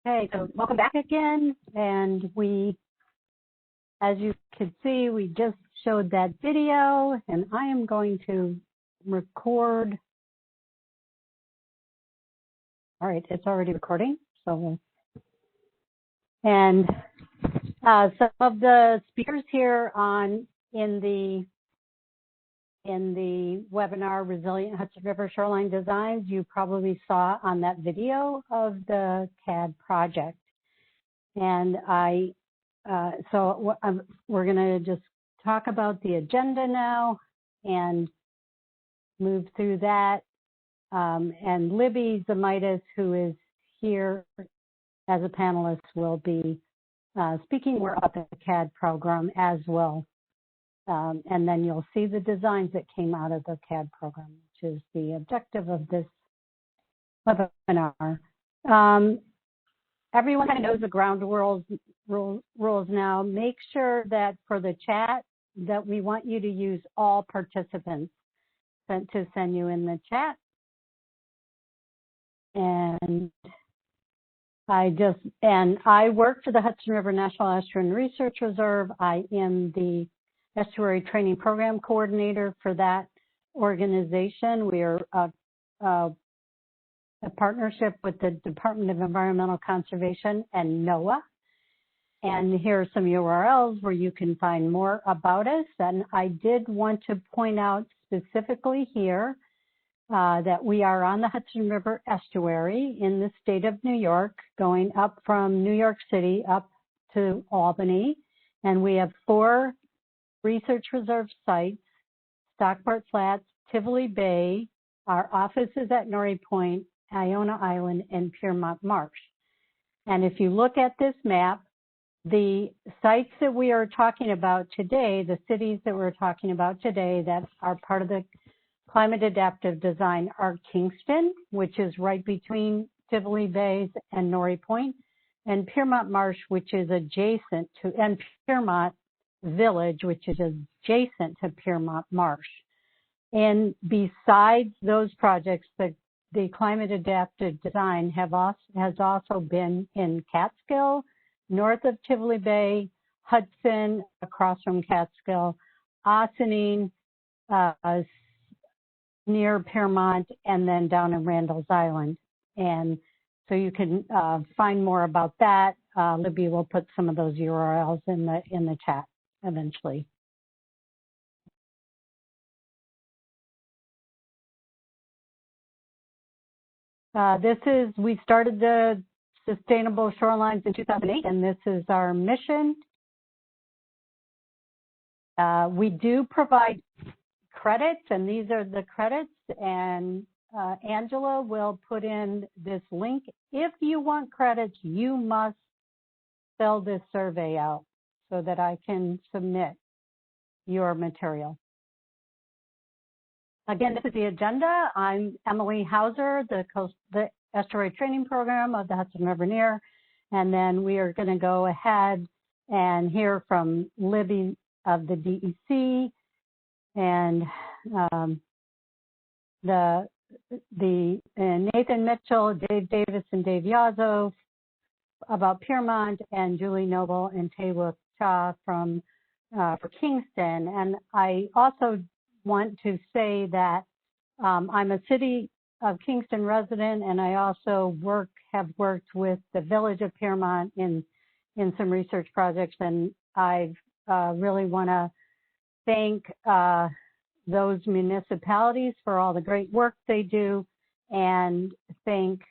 Hey, so welcome back again. And as you can see, we just showed that video, and I am going to record. All right, it's already recording. And some of the speakers here in the webinar, Resilient Hudson River Shoreline Designs, you probably saw on that video of the CAD project. And we're going to just talk about the agenda now and move through that. And Libby Zamitis, who is here as a panelist, will be speaking more about the CAD program as well. And then you'll see the designs that came out of the CAD program, which is the objective of this webinar. Everyone kind of knows the ground rules now. Make sure that for the chat that we want you to use all participants to send you in the chat. And I work for the Hudson River National Estuarine Research Reserve. I am the Estuary Training Program Coordinator for that organization. We are a partnership with the Department of Environmental Conservation and NOAA. And here are some URLs where you can find more about us. And I did want to point out specifically here that we are on the Hudson River Estuary in the state of New York, going up from New York City up to Albany. And we have 4 research reserve sites: Stockport Flats, Tivoli Bay. Our office is at Norrie Point, Iona Island, and Piermont Marsh. And if you look at this map, the sites that we are talking about today, the cities that we're talking about today that are part of the climate adaptive design are Kingston, which is right between Tivoli Bays and Norrie Point, and Piermont Marsh, which is adjacent to, and Piermont Village, which is adjacent to Piermont Marsh. And besides those projects, the climate adaptive design has also been in Catskill, north of Tivoli Bay, Hudson, across from Catskill, Ossining, near Piermont, and then down in Randall's Island. And so you can find more about that. Libby will put some of those URLs in the chat eventually. We started the Sustainable Shorelines in 2008, and this is our mission. We do provide credits, and these are the credits, and Angela will put in this link. If you want credits, you must fill this survey out so that I can submit your material. Again, this is the agenda. I'm Emily Hauser, the Estuary Training Program of the Hudson River Near, and then we are going to go ahead and hear from Libby of the DEC and Nathan Mitchell, Dave Davis, and Dave Yazzo about Piermont, and Julie Noble and Taylor Cha for Kingston. And I also want to say that I'm a City of Kingston resident, and I also have worked with the Village of Piermont in some research projects, and I really want to thank those municipalities for all the great work they do, and thank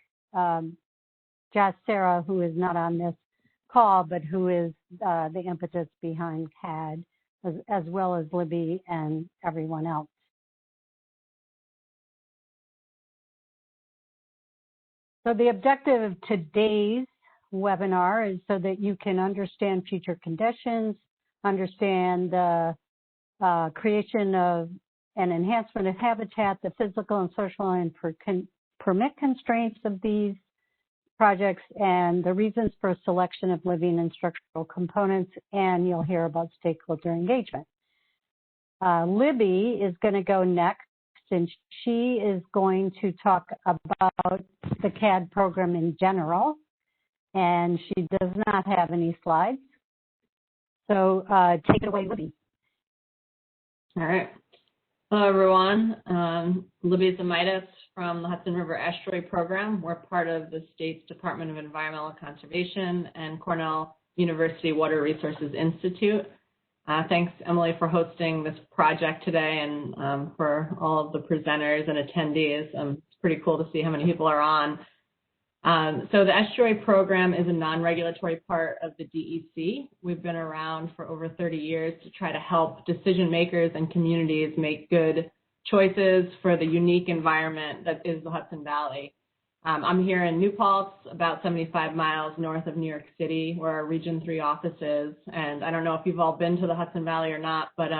Jess Sarah, who is not on this call, but who is the impetus behind CAD, as well as Libby and everyone else. So the objective of today's webinar is so that you can understand future conditions, understand the creation of and enhancement of habitat, the physical and social and permit constraints of these projects, and the reasons for selection of living and structural components, and you'll hear about stakeholder engagement. Libby is going to go next, and she is going to talk about the CAD program in general. and she does not have any slides. So take it away, Libby. All right. Hello, everyone. Libby Zamaitis from the Hudson River Estuary Program. We're part of the state's Department of Environmental Conservation and Cornell University Water Resources Institute. Thanks, Emily, for hosting this project today and for all of the presenters and attendees. It's pretty cool to see how many people are on. So the Estuary Program is a non-regulatory part of the DEC. We've been around for over 30 years to try to help decision makers and communities make good choices for the unique environment that is the Hudson Valley. I'm here in New Paltz, about 75 miles north of New York City, where our Region 3 office is. And I don't know if you've all been to the Hudson Valley or not, but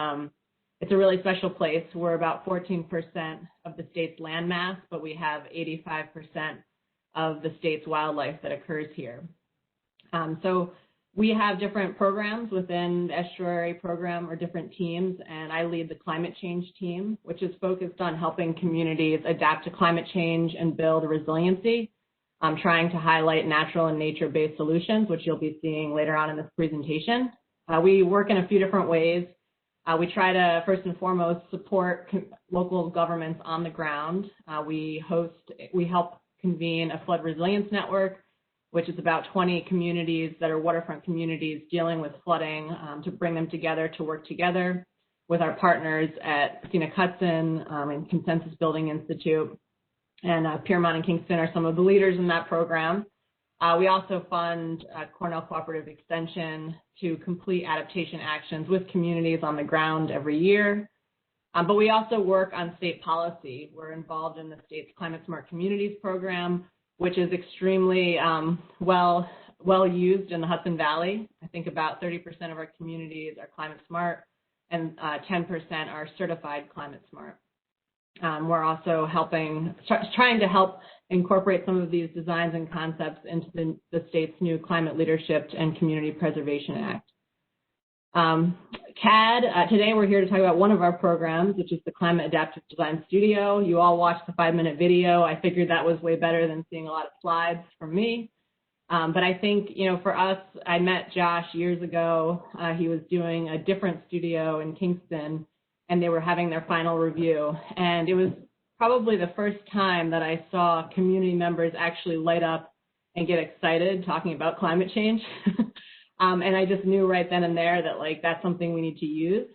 it's a really special place. We're about 14% of the state's landmass, but we have 85% of the state's wildlife that occurs here. So we have different programs within the estuary program or different teams, and I lead the climate change team, which is focused on helping communities adapt to climate change and build resiliency. I'm trying to highlight natural and nature-based solutions, which you'll be seeing later on in this presentation. We work in a few different ways. We try to, first and foremost, support local governments on the ground. We help convene a flood resilience network, which is about 20 communities that are waterfront communities dealing with flooding, to bring them together to work together with our partners at Hudson and Consensus Building Institute, and Piermont and Kingston are some of the leaders in that program. We also fund Cornell Cooperative Extension to complete adaptation actions with communities on the ground every year. But we also work on state policy. We're involved in the state's Climate Smart Communities program, which is extremely well used in the Hudson Valley. I think about 30% of our communities are climate smart and 10% are certified climate smart. We're also trying to help incorporate some of these designs and concepts into the state's new Climate Leadership and Community Preservation Act. CAD, today we're here to talk about one of our programs, which is the Climate Adaptive Design Studio. You all watched the 5-minute video. I figured that was way better than seeing a lot of slides from me. But I think, for us, I met Josh years ago. He was doing a different studio in Kingston, and they were having their final review. And it was probably the first time that I saw community members actually light up and get excited talking about climate change. And I just knew right then and there that that's something we need to use.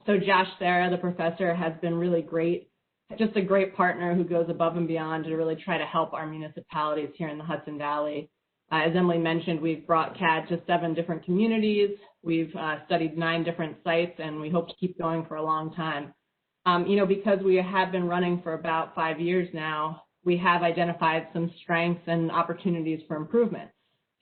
So Josh Sarah, the professor, has been really great, just a great partner who goes above and beyond to really try to help our municipalities here in the Hudson Valley. As Emily mentioned, we've brought CAD to 7 different communities. We've studied 9 different sites, and we hope to keep going for a long time. Because we have been running for about 5 years now, we have identified some strengths and opportunities for improvement.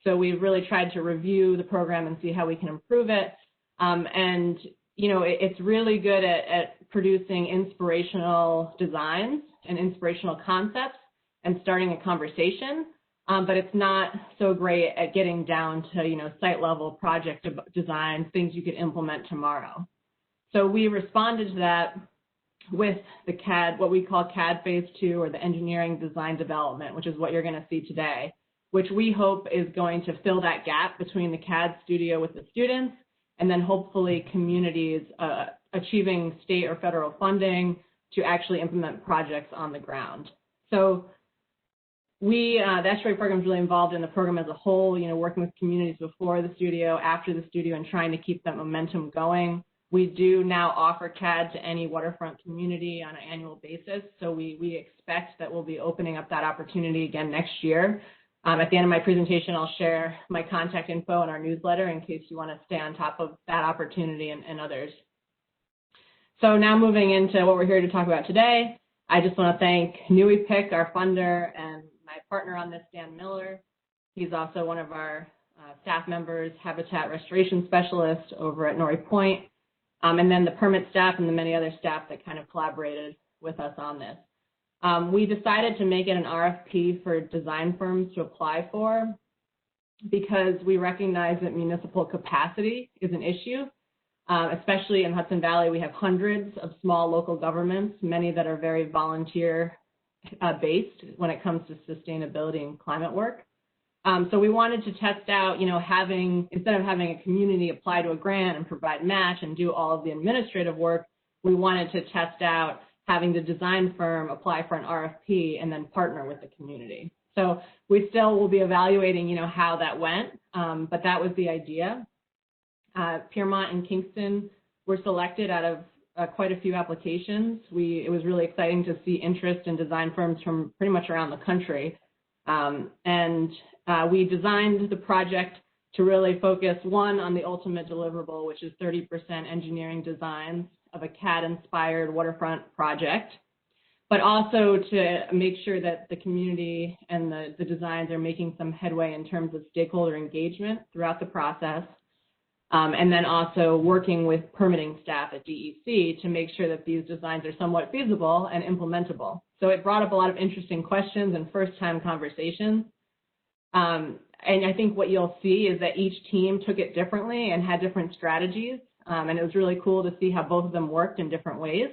So we've really tried to review the program and see how we can improve it. It's really good at producing inspirational designs and inspirational concepts and starting a conversation, but it's not so great at getting down to, site level project design, things you could implement tomorrow. So we responded to that with the CAD, what we call CAD Phase II, or the Engineering Design Development, which is what you're going to see today, which we hope is going to fill that gap between the CAD studio with the students and then hopefully communities achieving state or federal funding to actually implement projects on the ground. So the estuary program is really involved in the program as a whole, working with communities before the studio, after the studio, and trying to keep that momentum going. We do now offer CAD to any waterfront community on an annual basis, so we expect that we'll be opening up that opportunity again next year. At the end of my presentation, I'll share my contact info in our newsletter in case you want to stay on top of that opportunity and others. So now moving into what we're here to talk about today, I just want to thank NUIPIC, our funder, and my partner on this, Dan Miller. He's also one of our staff members, habitat restoration specialist over at Norrie Point, and then the permit staff and the many other staff that kind of collaborated with us on this. We decided to make it an RFP for design firms to apply for because we recognize that municipal capacity is an issue, especially in Hudson Valley. We have hundreds of small local governments, many that are very volunteer based when it comes to sustainability and climate work. So we wanted to test out, instead of having a community apply to a grant and provide match and do all of the administrative work, we wanted to test out having the design firm apply for an RFP and then partner with the community. So we still will be evaluating, how that went, but that was the idea. Piermont and Kingston were selected out of quite a few applications. It was really exciting to see interest in design firms from pretty much around the country. We designed the project to really focus, one, on the ultimate deliverable, which is 30% engineering designs of a CAD-inspired waterfront project, but also to make sure that the community and the designs are making some headway in terms of stakeholder engagement throughout the process, and then also working with permitting staff at DEC to make sure that these designs are somewhat feasible and implementable. So it brought up a lot of interesting questions and first-time conversations. And I think what you'll see is that each team took it differently and had different strategies. And it was really cool to see how both of them worked in different ways.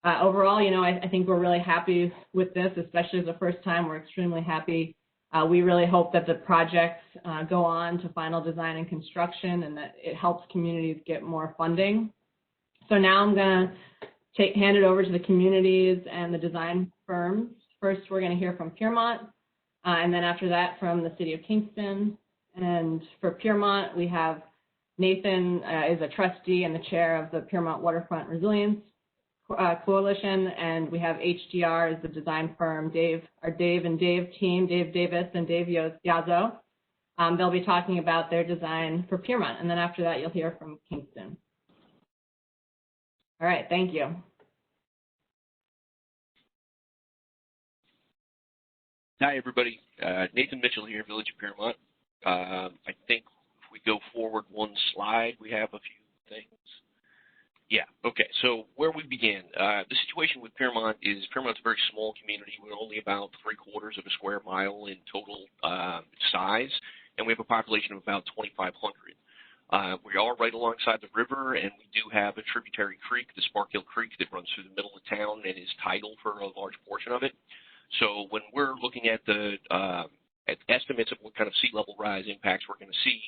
Overall, I think we're really happy with this, especially as the first time. We're extremely happy. We really hope that the projects go on to final design and construction and that it helps communities get more funding. So now I'm going to hand it over to the communities and the design firms. First, we're going to hear from Piermont, and then after that from the City of Kingston. And for Piermont, we have Nathan is a trustee and the chair of the Piermont Waterfront Resilience Coalition, and we have HDR as the design firm, our Dave team, Dave Davis and Dave Yazzo. They'll be talking about their design for Piermont, and then after that, you'll hear from Kingston. All right, thank you. Hi, everybody. Nathan Mitchell here, Village of Piermont. I think if we go forward one slide, we have a few things. Yeah, okay, so where we began. The situation with Piermont is Piermont's a very small community. We're only about 3/4 of a square mile in total size, and we have a population of about 2,500. We are right alongside the river, and we do have a tributary creek, the Sparkhill Creek, that runs through the middle of town and is tidal for a large portion of it. So when we're looking at the at estimates of what kind of sea level rise impacts we're going to see,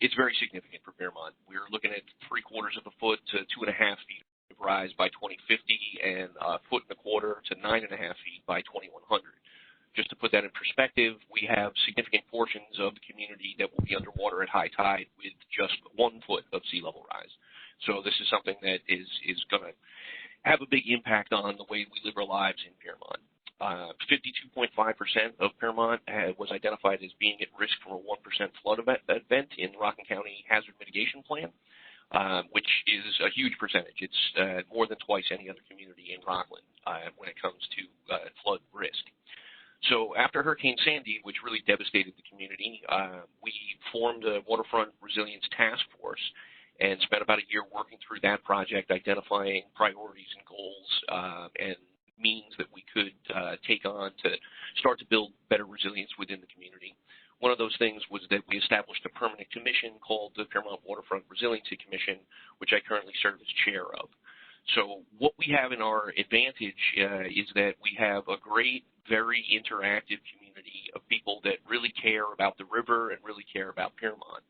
it's very significant for Piermont. We're looking at 3/4 of a foot to 2.5 feet of rise by 2050 and 1.25 to 9.5 feet by 2100. Just to put that in perspective, we have significant portions of the community that will be underwater at high tide with just 1 foot of sea level rise. So this is something that is going to have a big impact on the way we live our lives in Piermont. 52.5% of Piermont was identified as being at risk from a 1% flood event in the Rockland County Hazard Mitigation Plan, which is a huge percentage. It's more than twice any other community in Rockland when it comes to flood risk. So after Hurricane Sandy, which really devastated the community, we formed a Waterfront Resilience Task Force and spent about a year working through that project, identifying priorities and goals and means that we could take on to start to build better resilience within the community. One of those things was that we established a permanent commission called the Piermont Waterfront Resiliency Commission, which I currently serve as chair of. So what we have in our advantage is that we have a great, very interactive community of people that really care about the river and really care about Piermont.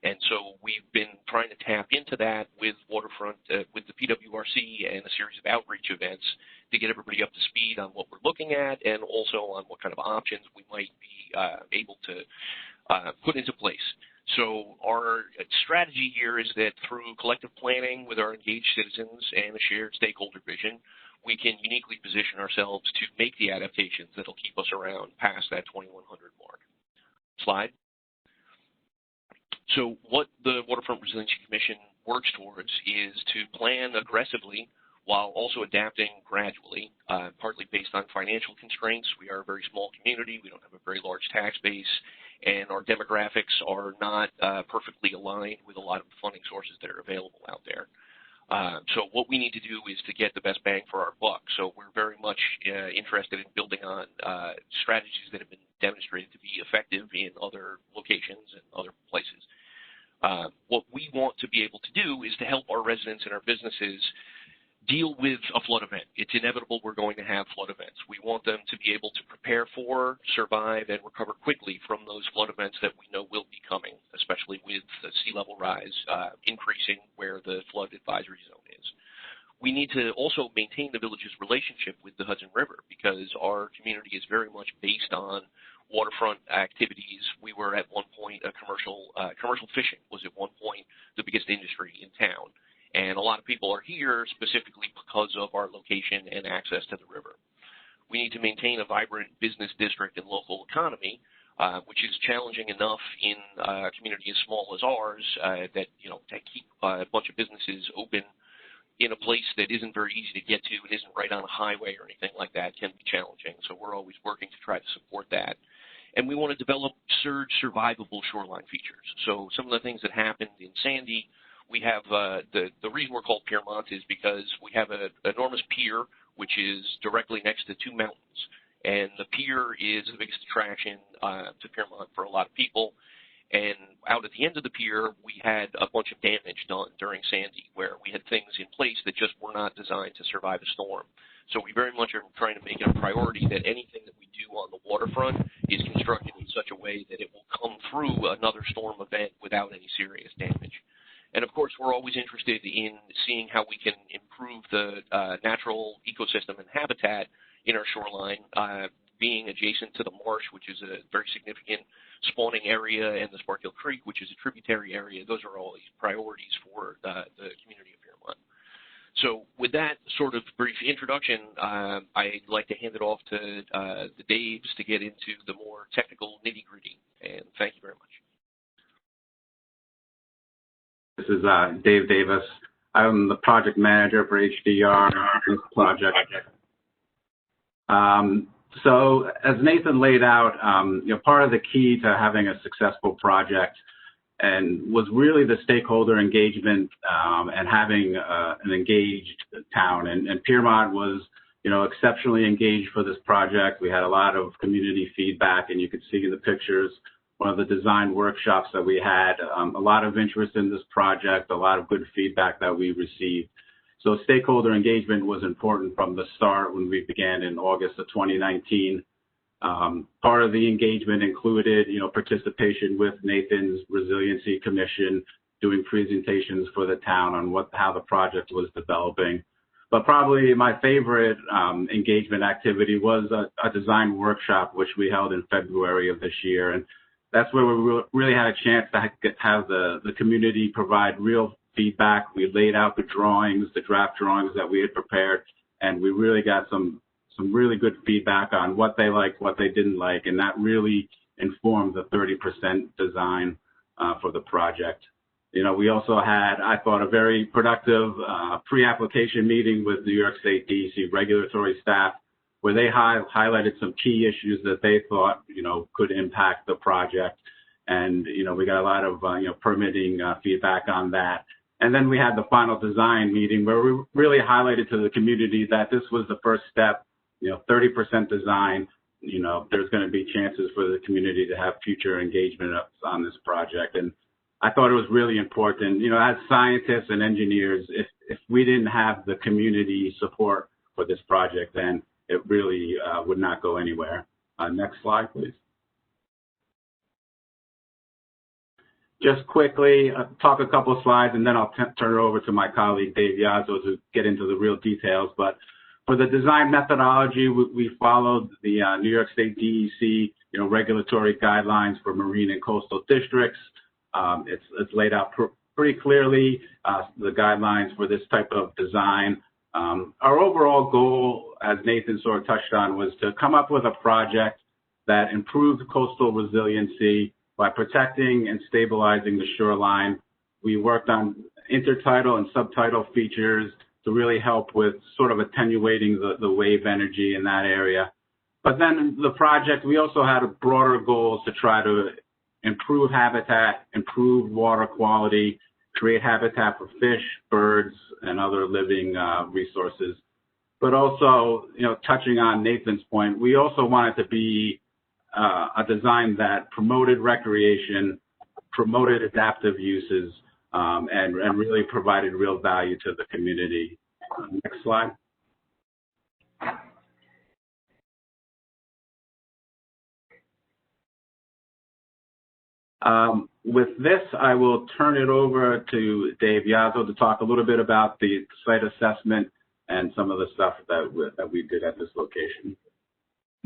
And so we've been trying to tap into that with Waterfront, with the PWRC and a series of outreach events to get everybody up to speed on what we're looking at and also on what kind of options we might be able to put into place. So our strategy here is that through collective planning with our engaged citizens and a shared stakeholder vision, we can uniquely position ourselves to make the adaptations that will keep us around past that 2100 mark. Slide. So what the Waterfront Resiliency Commission works towards is to plan aggressively while also adapting gradually, partly based on financial constraints. We are a very small community. We don't have a very large tax base, and our demographics are not perfectly aligned with a lot of funding sources that are available out there. So what we need to do is to get the best bang for our buck. So we're very much interested in building on strategies that have been demonstrated to be effective in other locations and other places. What we want to be able to do is to help our residents and our businesses deal with a flood event. It's inevitable we're going to have flood events. We want them to be able to prepare for, survive, and recover quickly from those flood events that we know will be coming, especially with the sea level rise increasing where the flood advisory zone is. We need to also maintain the village's relationship with the Hudson River because our community is very much based on waterfront activities. We were at one point commercial fishing was at one point the biggest industry in town. And a lot of people are here specifically because of our location and access to the river. We need to maintain a vibrant business district and local economy, which is challenging enough in a community as small as ours that, to keep a bunch of businesses open in a place that isn't very easy to get to and isn't right on a highway or anything like that can be challenging. So we're always working to try to support that. And we want to develop surge survivable shoreline features. So some of the things that happened in Sandy, we have the reason we're called Piermont is because we have an enormous pier which is directly next to two mountains. And the pier is the biggest attraction to Piermont for a lot of people. And out at the end of the pier, we had a bunch of damage done during Sandy where we had things in place that just were not designed to survive a storm. So we very much are trying to make it a priority that anything that we do on the waterfront is constructed in such a way that it will come through another storm event without any serious damage. And, of course, we're always interested in seeing how we can improve the natural ecosystem and habitat in our shoreline, being adjacent to the marsh, which is a very significant spawning area, and the Sparkill Creek, which is a tributary area. Those are all these priorities for the community of Piermont. So with that sort of brief introduction, I'd like to hand it off to the Daves to get into the more technical nitty-gritty. And thank you very much. This is Dave Davis. I'm the project manager for HDR this project. So as Nathan laid out, part of the key to having a successful project and was really the stakeholder engagement and having an engaged town. And Piermont was, exceptionally engaged for this project. We had a lot of community feedback, and you could see in the pictures one of the design workshops that we had, a lot of interest in this project, a lot of good feedback that we received. So stakeholder engagement was important from the start when we began in August of 2019. Part of the engagement included, participation with Nathan's Resiliency Commission, doing presentations for the town on how the project was developing. But probably my favorite engagement activity was a design workshop, which we held in February of this year. And that's where we really had a chance to have the community provide real feedback. We laid out the drawings, the draft drawings that we had prepared, and we really got some really good feedback on what they liked, what they didn't like, and that really informed the 30% design for the project. We also had, I thought, a very productive pre-application meeting with New York State DEC regulatory staff, where they highlighted some key issues that they thought, could impact the project. And, we got a lot of, permitting feedback on that. And then we had the final design meeting where we really highlighted to the community that this was the first step, 30% design. There's going to be chances for the community to have future engagement on this project. And I thought it was really important, as scientists and engineers, if we didn't have the community support for this project, then it really would not go anywhere. Next slide, please. Just quickly, talk a couple of slides, and then I'll turn it over to my colleague, Dave Yazzo, to get into the real details. But for the design methodology, we followed the New York State DEC, regulatory guidelines for marine and coastal districts. It's laid out pretty clearly, the guidelines for this type of design. Our overall goal, as Nathan sort of touched on, was to come up with a project that improved coastal resiliency by protecting and stabilizing the shoreline. We worked on intertidal and subtidal features to really help with sort of attenuating the wave energy in that area. But then the project, we also had broader goals to try to improve habitat, improve water quality, create habitat for fish, birds, and other living resources. But also, touching on Nathan's point, we also wanted to be a design that promoted recreation, promoted adaptive uses, and really provided real value to the community. Next slide. With this, I will turn it over to Dave Yazzo to talk a little bit about the site assessment and some of the stuff that we did at this location.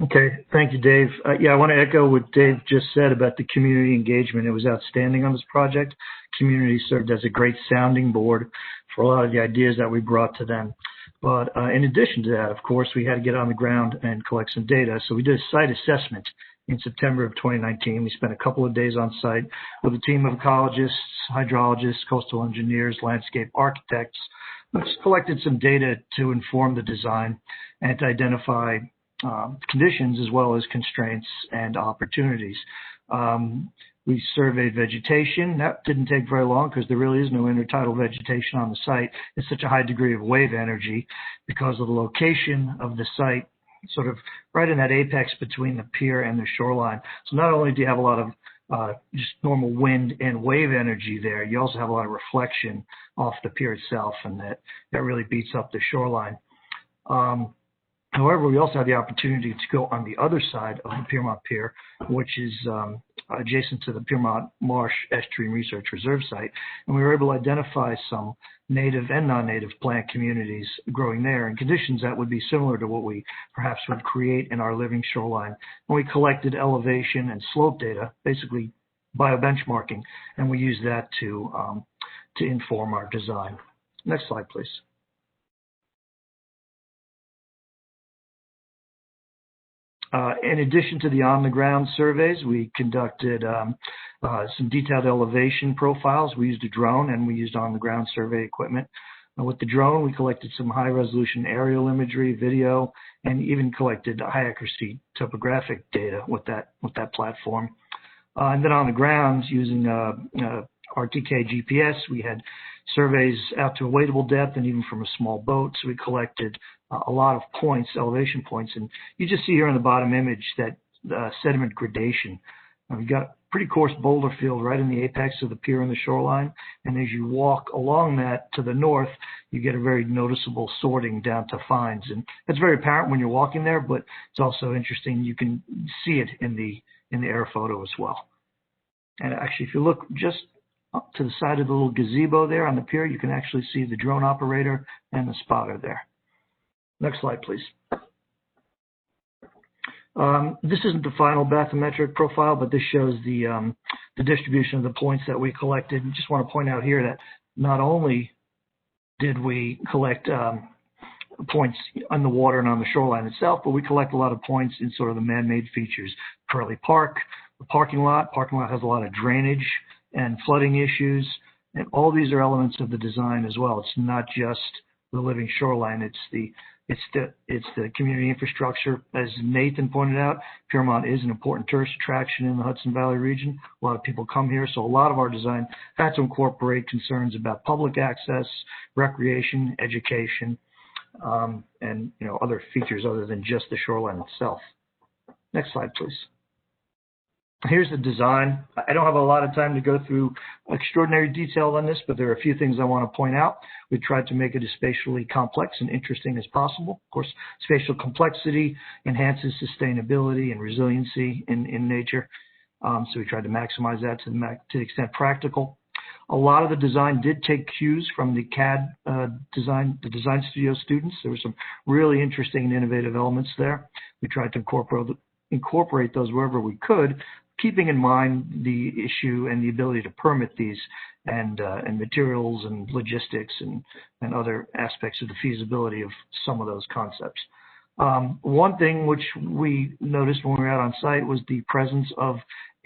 Okay, thank you, Dave. Yeah, I want to echo what Dave just said about the community engagement. It was outstanding on this project. Community served as a great sounding board for a lot of the ideas that we brought to them. But in addition to that, of course, we had to get on the ground and collect some data. So we did a site assessment in September of 2019. We spent a couple of days on site with a team of ecologists, hydrologists, coastal engineers, landscape architects, which collected some data to inform the design and to identify conditions as well as constraints and opportunities. We surveyed vegetation. That didn't take very long because there really is no intertidal vegetation on the site. It's such a high degree of wave energy because of the location of the site, sort of right in that apex between the pier and the shoreline. So not only do you have a lot of just normal wind and wave energy there, you also have a lot of reflection off the pier itself, and that really beats up the shoreline. However, we also had the opportunity to go on the other side of the Piermont Pier, which is adjacent to the Piermont Marsh Estuarine Research Reserve site, and we were able to identify some native and non-native plant communities growing there in conditions that would be similar to what we perhaps would create in our living shoreline. And we collected elevation and slope data, basically biobenchmarking, and we used that to inform our design. Next slide, please. In addition to the on-the-ground surveys, we conducted some detailed elevation profiles. We used a drone and we used on-the-ground survey equipment. With the drone, we collected some high-resolution aerial imagery, video, and even collected high-accuracy topographic data with that platform. And then on the ground, using RTK GPS, we had surveys out to a wadable depth and even from a small boat. So we collected a lot of points, elevation points. And you just see here in the bottom image that sediment gradation. We've got a pretty coarse boulder field right in the apex of the pier and the shoreline. And as you walk along that to the north, you get a very noticeable sorting down to fines. And it's very apparent when you're walking there, but it's also interesting. You can see it in the air photo as well. And actually, if you look just up to the side of the little gazebo there on the pier, you can actually see the drone operator and the spotter there. Next slide, please. This isn't the final bathymetric profile, but this shows the distribution of the points that we collected. And just want to point out here that not only did we collect points on the water and on the shoreline itself, but we collect a lot of points in sort of the man-made features. Curly Park, the parking lot has a lot of drainage and flooding issues, and all these are elements of the design as well. It's not just the living shoreline, it's the community infrastructure. As Nathan pointed out, Piermont is an important tourist attraction in the Hudson Valley region. A lot of people come here, so a lot of our design had to incorporate concerns about public access, recreation, education, and other features other than just the shoreline itself. Next slide, please. Here's the design. I don't have a lot of time to go through extraordinary detail on this, but there are a few things I want to point out. We tried to make it as spatially complex and interesting as possible. Of course, spatial complexity enhances sustainability and resiliency in nature. So we tried to maximize that to the extent practical. A lot of the design did take cues from the CAD design studio students. There were some really interesting and innovative elements there. We tried to incorporate those wherever we could, keeping in mind the issue and the ability to permit these and materials and logistics and other aspects of the feasibility of some of those concepts. One thing which we noticed when we were out on site was the presence of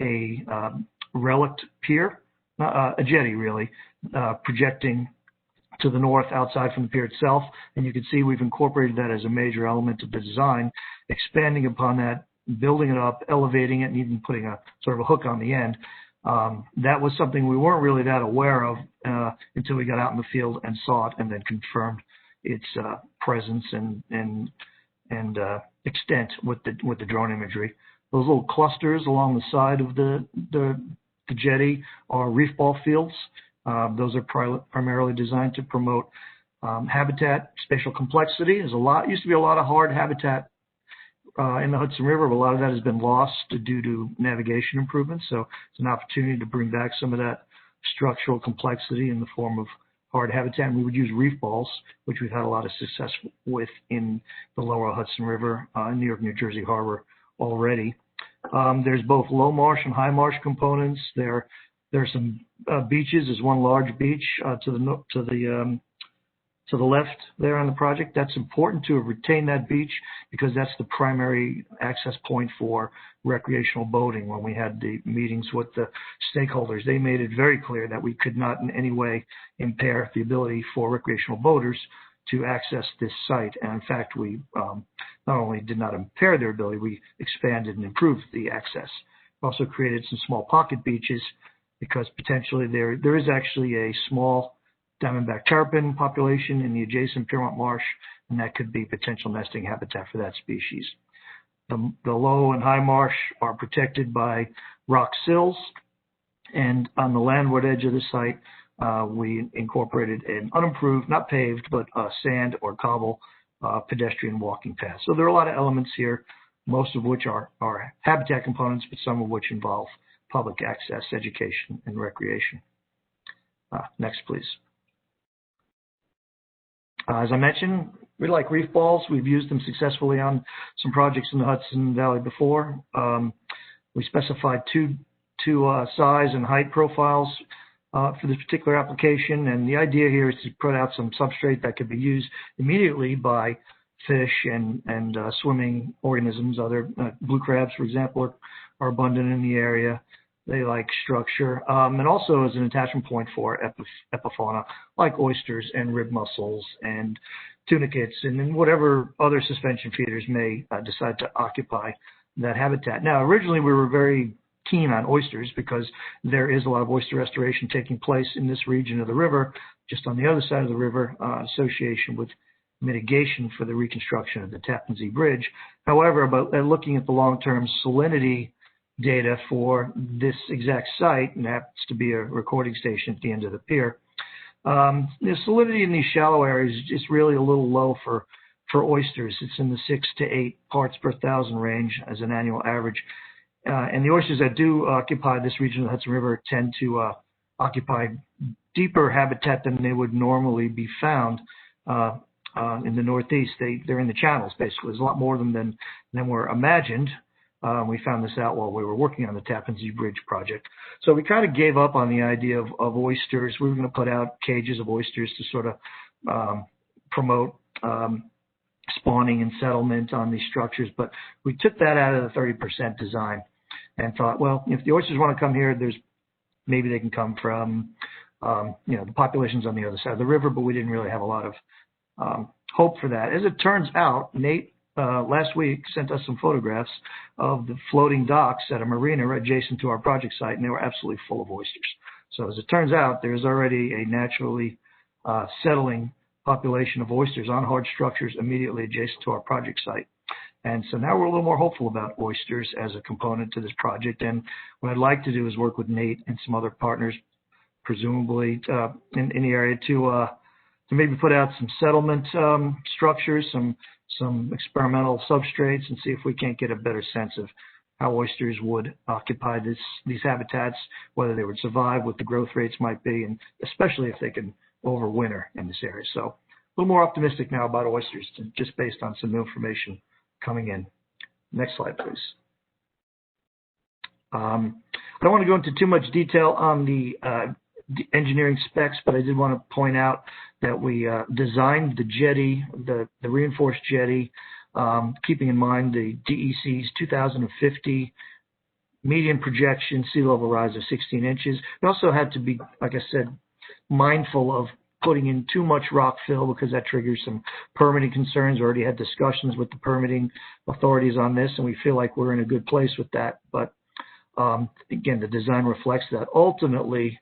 a relict pier, a jetty really, projecting to the north outside from the pier itself. And you can see we've incorporated that as a major element of the design, expanding upon that, building it up, elevating it, and even putting a sort of a hook on the end. That was something we weren't really that aware of until we got out in the field and saw it and then confirmed its presence and extent with the drone imagery. Those little clusters along the side of the jetty are reef ball fields. Those are primarily designed to promote Habitat, spatial complexity. Used to be a lot of hard habitat in the Hudson River, but a lot of that has been lost due to navigation improvements. So it's an opportunity to bring back some of that structural complexity in the form of hard habitat. And we would use reef balls, which we've had a lot of success with in the lower Hudson River, New York, New Jersey harbor already. There's both low marsh and high marsh components. There's some beaches. There's one large beach to the left there on the project. That's important to retain that beach because that's the primary access point for recreational boating. When we had the meetings with the stakeholders, they made it very clear that we could not in any way impair the ability for recreational boaters to access this site. And in fact, we not only did not impair their ability, we expanded and improved the access. We also created some small pocket beaches because potentially there is actually a small diamondback terrapin population in the adjacent Piermont Marsh, and that could be potential nesting habitat for that species. The low and high marsh are protected by rock sills, and on the landward edge of the site, we incorporated an unimproved, not paved, but sand or cobble pedestrian walking path. So there are a lot of elements here, most of which are habitat components, but some of which involve public access, education, and recreation. Next, please. As I mentioned, we like reef balls. We've used them successfully on some projects in the Hudson Valley before. We specified two size and height profiles for this particular application, and the idea here is to put out some substrate that could be used immediately by fish and swimming organisms. Other blue crabs, for example, are abundant in the area. They like structure, and also as an attachment point for epifauna like oysters and rib mussels and tunicates and then whatever other suspension feeders may decide to occupy that habitat. Now, originally we were very keen on oysters because there is a lot of oyster restoration taking place in this region of the river, just on the other side of the river, association with mitigation for the reconstruction of the Tappan Zee Bridge. However, looking at the long-term salinity data for this exact site, and happens to be a recording station at the end of the pier. The salinity in these shallow areas is just really a little low for oysters. It's in the 6 to 8 parts per thousand range as an annual average. And the oysters that do occupy this region of the Hudson River tend to occupy deeper habitat than they would normally be found in the Northeast. They're in the channels, basically. There's a lot more of them than were imagined. We found this out while we were working on the Tappan Zee Bridge project. So we kind of gave up on the idea of oysters. We were going to put out cages of oysters to sort of promote spawning and settlement on these structures, but we took that out of the 30% design and thought, well, if the oysters want to come here, maybe they can come from, the populations on the other side of the river, but we didn't really have a lot of hope for that. As it turns out, Nate last week sent us some photographs of the floating docks at a marina adjacent to our project site, and they were absolutely full of oysters. So as it turns out, there's already a naturally settling population of oysters on hard structures immediately adjacent to our project site. And so now we're a little more hopeful about oysters as a component to this project. And what I'd like to do is work with Nate and some other partners, presumably in the area, to maybe put out some settlement structures, some experimental substrates, and see if we can't get a better sense of how oysters would occupy these habitats, whether they would survive, what the growth rates might be, and especially if they can overwinter in this area. So a little more optimistic now about oysters, just based on some new information coming in. Next slide, please. I don't want to go into too much detail on the engineering specs, but I did want to point out that we designed the jetty, the reinforced jetty, keeping in mind the DEC's 2050 median projection sea level rise of 16 inches. We also had to be, like I said, mindful of putting in too much rock fill because that triggers some permitting concerns. We already had discussions with the permitting authorities on this, and we feel like we're in a good place with that. But again, the design reflects that. Ultimately,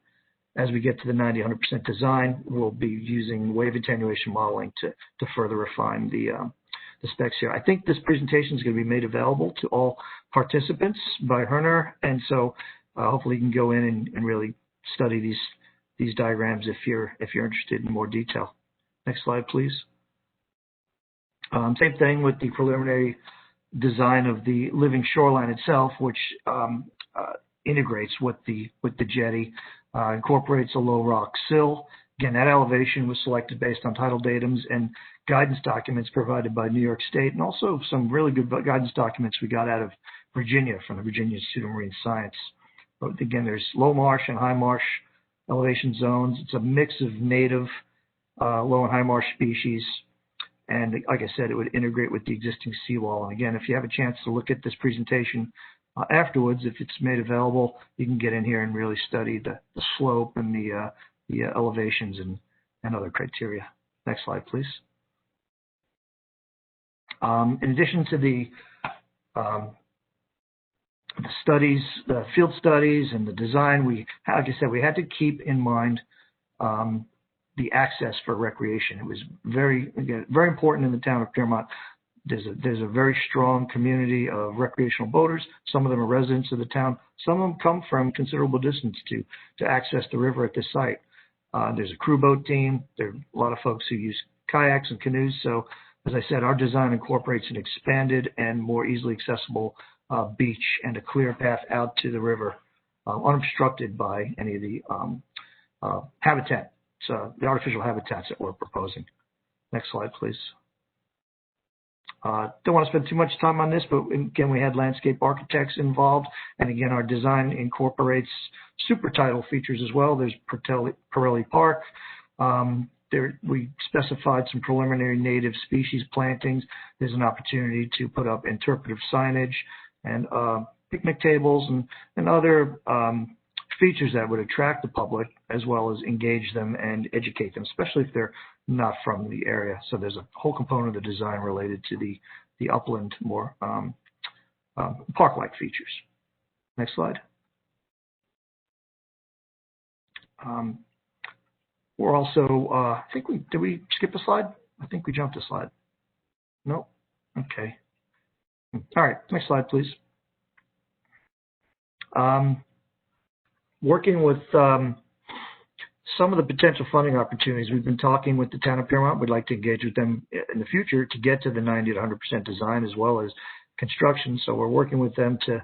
as we get to the 90-100% design, we'll be using wave attenuation modeling to further refine the specs here. I think this presentation is going to be made available to all participants by Herner, and so hopefully you can go in and really study these diagrams if you're interested in more detail. Next slide, please. Same thing with the preliminary design of the living shoreline itself, which integrates with the jetty, incorporates a low rock sill. Again, that elevation was selected based on title datums and guidance documents provided by New York State, and also some really good guidance documents we got out of Virginia from the Virginia Institute of Marine Science. But again, there's low marsh and high marsh elevation zones. It's a mix of native low and high marsh species. And like I said, it would integrate with the existing seawall. And again, if you have a chance to look at this presentation afterwards, if it's made available, you can get in here and really study the slope and the elevations and other criteria. Next slide, please. In addition to the studies, the field studies and the design, like I said, we had to keep in mind the access for recreation. It was very important in the town of Piermont. There's a very strong community of recreational boaters. Some of them are residents of the town. Some of them come from considerable distance to access the river at this site. There's a crew boat team. There are a lot of folks who use kayaks and canoes. So, as I said, our design incorporates an expanded and more easily accessible beach and a clear path out to the river, unobstructed by any of the habitat. So the artificial habitats that we're proposing. Next slide, please. Don't want to spend too much time on this, but again, we had landscape architects involved. And again, our design incorporates super tidal features as well. There's Pirelli Park. We specified some preliminary native species plantings. There's an opportunity to put up interpretive signage and picnic tables and other features that would attract the public as well as engage them and educate them, especially if they're not from the area. So there's a whole component of the design related to the upland, more park-like features. Next slide. We're also, did we skip a slide? I think we jumped a slide. Nope. Okay. All right, next slide, please. Working with some of the potential funding opportunities, we've been talking with the town of Piermont. We'd like to engage with them in the future to get to the 90 to 100% design as well as construction. So we're working with them to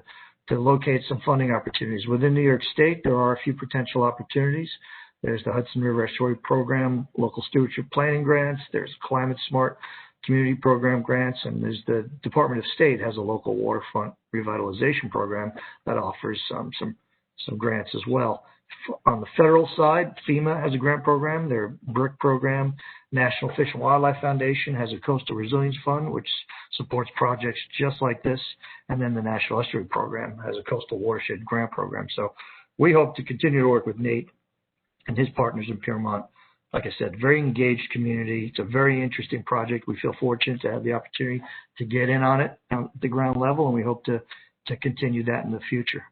locate some funding opportunities. Within New York State, there are a few potential opportunities. There's the Hudson River Estuary Program, local stewardship planning grants. There's Climate Smart Community Program grants, and there's the Department of State has a local waterfront revitalization program that offers some grants as well. On the federal side, FEMA has a grant program, their BRIC program. National Fish and Wildlife Foundation has a Coastal Resilience Fund, which supports projects just like this. And then the National Estuary Program has a Coastal Watershed Grant Program. So we hope to continue to work with Nate and his partners in Piermont. Like I said, very engaged community. It's a very interesting project. We feel fortunate to have the opportunity to get in on it at the ground level, and we hope to continue that in the future.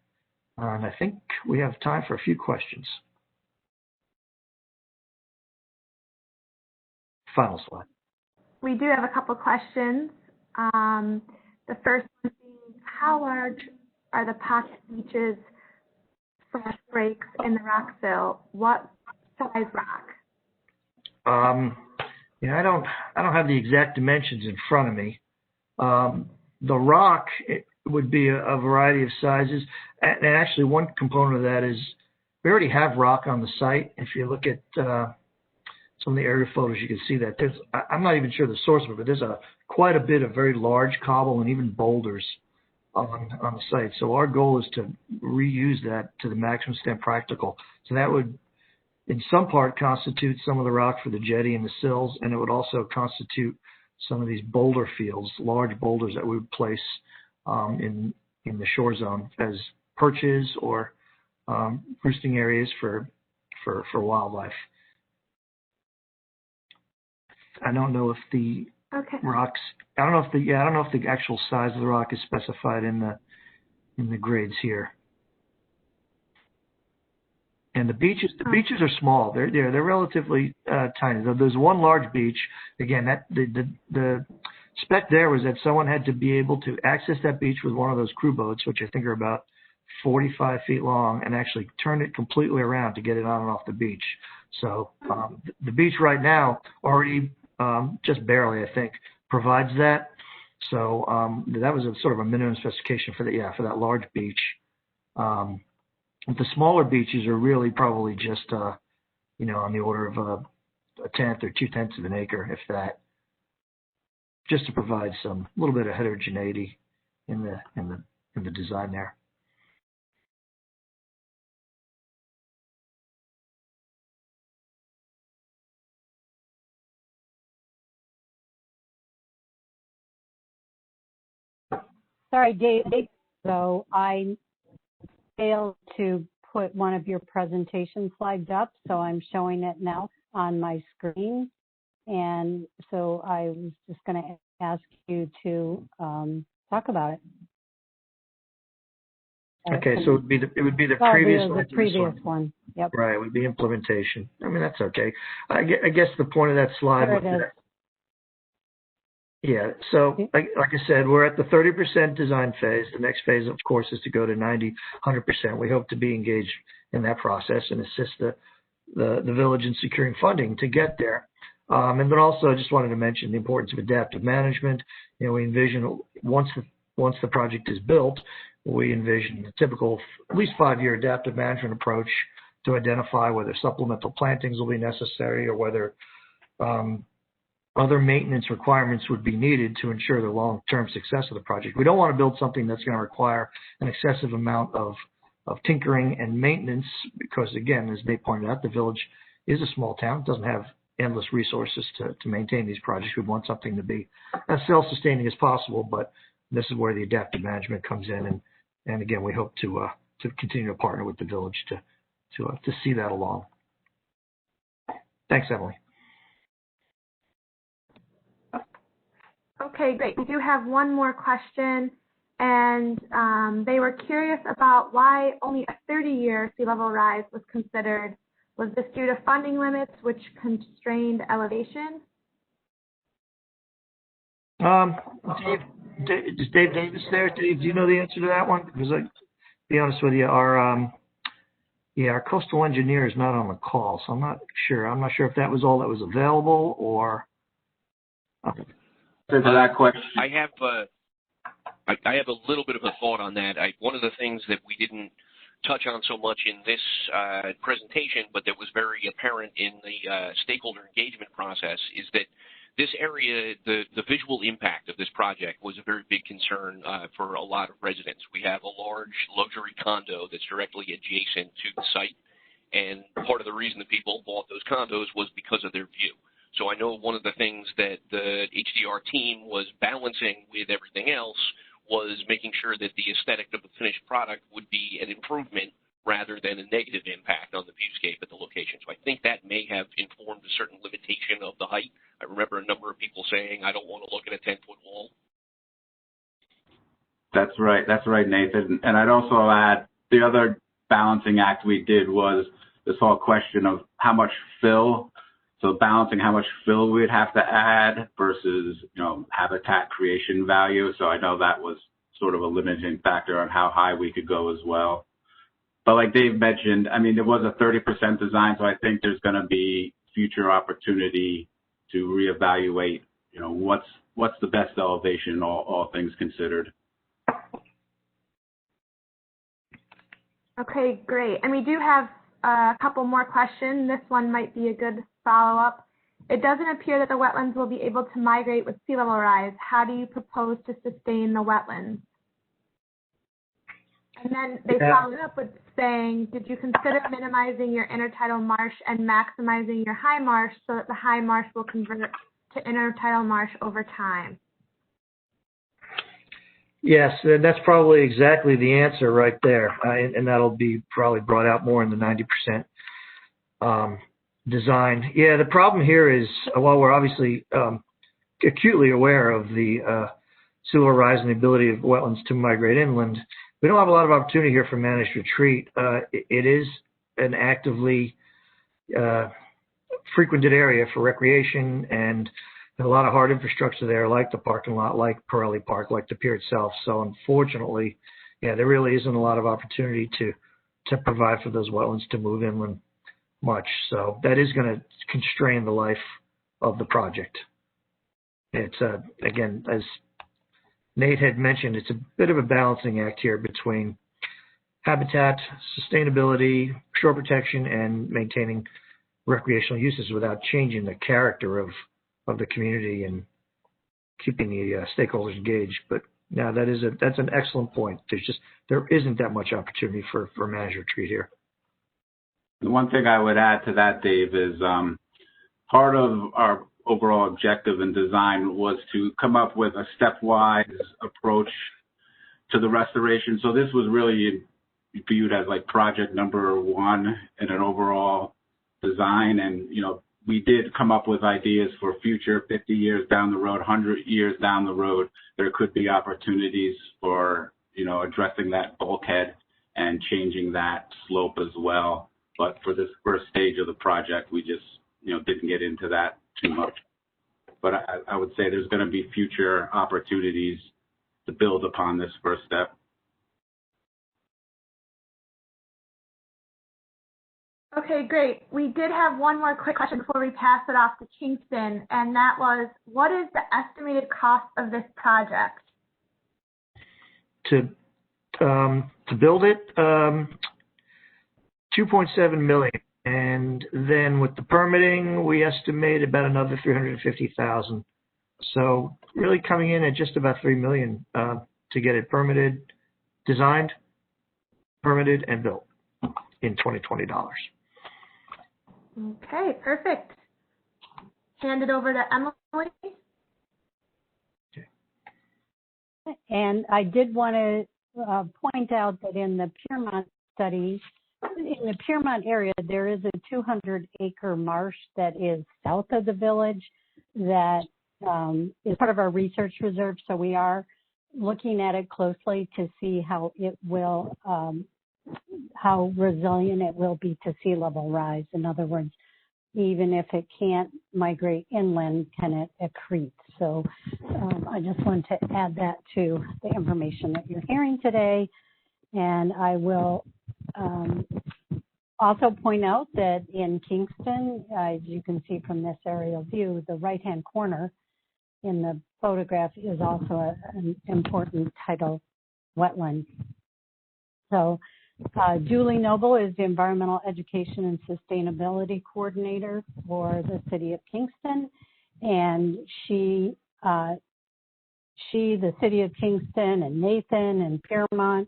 And I think we have time for a few questions. Final slide. We do have a couple questions. The first one being, how large are the pocket beaches / breaks in the rock fill? What size rock? I don't have the exact dimensions in front of me. The rock, it would be a variety of sizes. And actually, one component of that is we already have rock on the site. If you look at some of the aerial photos, you can see that. I'm not even sure the source of it, but there's quite a bit of very large cobble and even boulders on the site. So our goal is to reuse that to the maximum extent practical. So that would, in some part, constitute some of the rock for the jetty and the sills, and it would also constitute some of these boulder fields, large boulders that we would place in the shore zone as perches or roosting areas for wildlife. I don't know if the rocks. I don't know if the actual size of the rock is specified in the grades here. And the beaches are small. They're relatively tiny. There's one large beach. Again, that the spec there was that someone had to be able to access that beach with one of those crew boats, which I think are about 45 feet long and actually turned it completely around to get it on and off the beach. So the beach right now already, just barely, I think, provides that. So that was a sort of a minimum specification for that large beach. The smaller beaches are really probably just, on the order of a tenth or 2/10 of an acre, if that, just to provide some little bit of heterogeneity in the design there. Sorry, Dave, though, I failed to put one of your presentation slides up, so I'm showing it now on my screen. And so I was just going to ask you to talk about it. Okay, so it would be the previous one. Yep. Right, it would be implementation. I mean, that's okay. I guess the point of that slide. There it is. Yeah, so like I said, we're at the 30% design phase. The next phase, of course, is to go to 90, 100%. We hope to be engaged in that process and assist the village in securing funding to get there. And then also, I just wanted to mention the importance of adaptive management. We envision once the project is built, we envision the typical at least 5-year adaptive management approach to identify whether supplemental plantings will be necessary or whether other maintenance requirements would be needed to ensure the long-term success of the project. We don't want to build something that's going to require an excessive amount of tinkering and maintenance because, again, as they pointed out, the village is a small town. It doesn't have endless resources to maintain these projects. We want something to be as self-sustaining as possible, but this is where the adaptive management comes in. And again, we hope to continue to partner with the village to see that along. Thanks, Emily. Okay, great. We do have one more question, and they were curious about why only a 30-year sea level rise was considered. Was this due to funding limits which constrained elevation? Is Dave Davis there? Dave, do you know the answer to that one? Because to be honest with you, our coastal engineer is not on the call, so I'm not sure. I'm not sure if that was all that was available or. Okay. To that question, I have a little bit of a thought on that. One of the things that we didn't touch on so much in this presentation, but that was very apparent in the stakeholder engagement process, is that this area, the visual impact of this project was a very big concern for a lot of residents. We have a large luxury condo that's directly adjacent to the site, and part of the reason that people bought those condos was because of their view. So I know one of the things that the HDR team was balancing with everything else was making sure that the aesthetic of the finished product would be an improvement rather than a negative impact on the viewscape at the location. So I think that may have informed a certain limitation of the height. I remember a number of people saying, I don't want to look at a 10-foot wall. That's right. That's right, Nathan. And I'd also add the other balancing act we did was this whole question of how much fill. So balancing how much fill we'd have to add versus, habitat creation value. So I know that was sort of a limiting factor on how high we could go as well. But like Dave mentioned, I mean, it was a 30% design, so I think there's going to be future opportunity to reevaluate, what's the best elevation, all things considered. Okay, great. And we do have a couple more questions. This one might be a good follow-up. It doesn't appear that the wetlands will be able to migrate with sea level rise. How do you propose to sustain the wetlands? And then they followed up with saying, did you consider minimizing your intertidal marsh and maximizing your high marsh so that the high marsh will convert to intertidal marsh over time? Yes, and that's probably exactly the answer right there. And that'll be probably brought out more in the 90% design. Yeah, the problem here is, while we're obviously acutely aware of the sea level rise and the ability of wetlands to migrate inland, we don't have a lot of opportunity here for managed retreat. It is an actively frequented area for recreation, and there's a lot of hard infrastructure there, like the parking lot, like Pirelli Park, like the pier itself. So unfortunately, yeah, there really isn't a lot of opportunity to provide for those wetlands to move inland much. So that is going to constrain the life of the project. It's, again, as Nate had mentioned, it's a bit of a balancing act here between habitat, sustainability, shore protection, and maintaining recreational uses without changing the character of the community and keeping the stakeholders engaged. But now that's an excellent point. There isn't that much opportunity for managed retreat here. The one thing I would add to that, Dave, is part of our overall objective and design was to come up with a stepwise approach to the restoration. So this was really viewed as like project number one in an overall design. And, you know, we did come up with ideas for future 50 years down the road, 100 years down the road. There could be opportunities for, you know, addressing that bulkhead and changing that slope as well. But for this first stage of the project, we just, you know, didn't get into that too much. But I would say there's going to be future opportunities to build upon this first step. Okay, great. We did have one more quick question before we pass it off to Kingston, and that was, what is the estimated cost of this project? To build it, $2.7 million, and then with the permitting, we estimate about another $350,000. So really coming in at just about $3 million to get it permitted, designed, permitted, and built in 2020 dollars. Okay, perfect. Hand it over to Emily. Okay. And I did want to point out that in the Piermont study, in the Piermont area, there is a 200-acre marsh that is south of the village that is part of our research reserve. So we are looking at it closely to see how it will, how resilient it will be to sea level rise. In other words, even if it can't migrate inland, can it accrete? So I just want to add that to the information that you're hearing today. And I will also point out that in Kingston, as you can see from this aerial view, the right-hand corner in the photograph is also an important tidal wetland. So Julie Noble is the Environmental Education and Sustainability Coordinator for the City of Kingston, and the City of Kingston and Nathan and Piermont,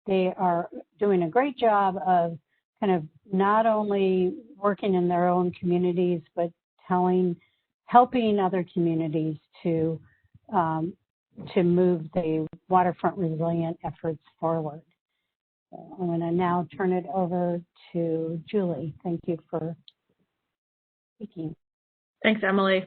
they are doing a great job of kind of not only working in their own communities, but helping other communities to move the waterfront resilient efforts forward. So I'm going to now turn it over to Julie. Thank you for speaking. Thanks, Emily.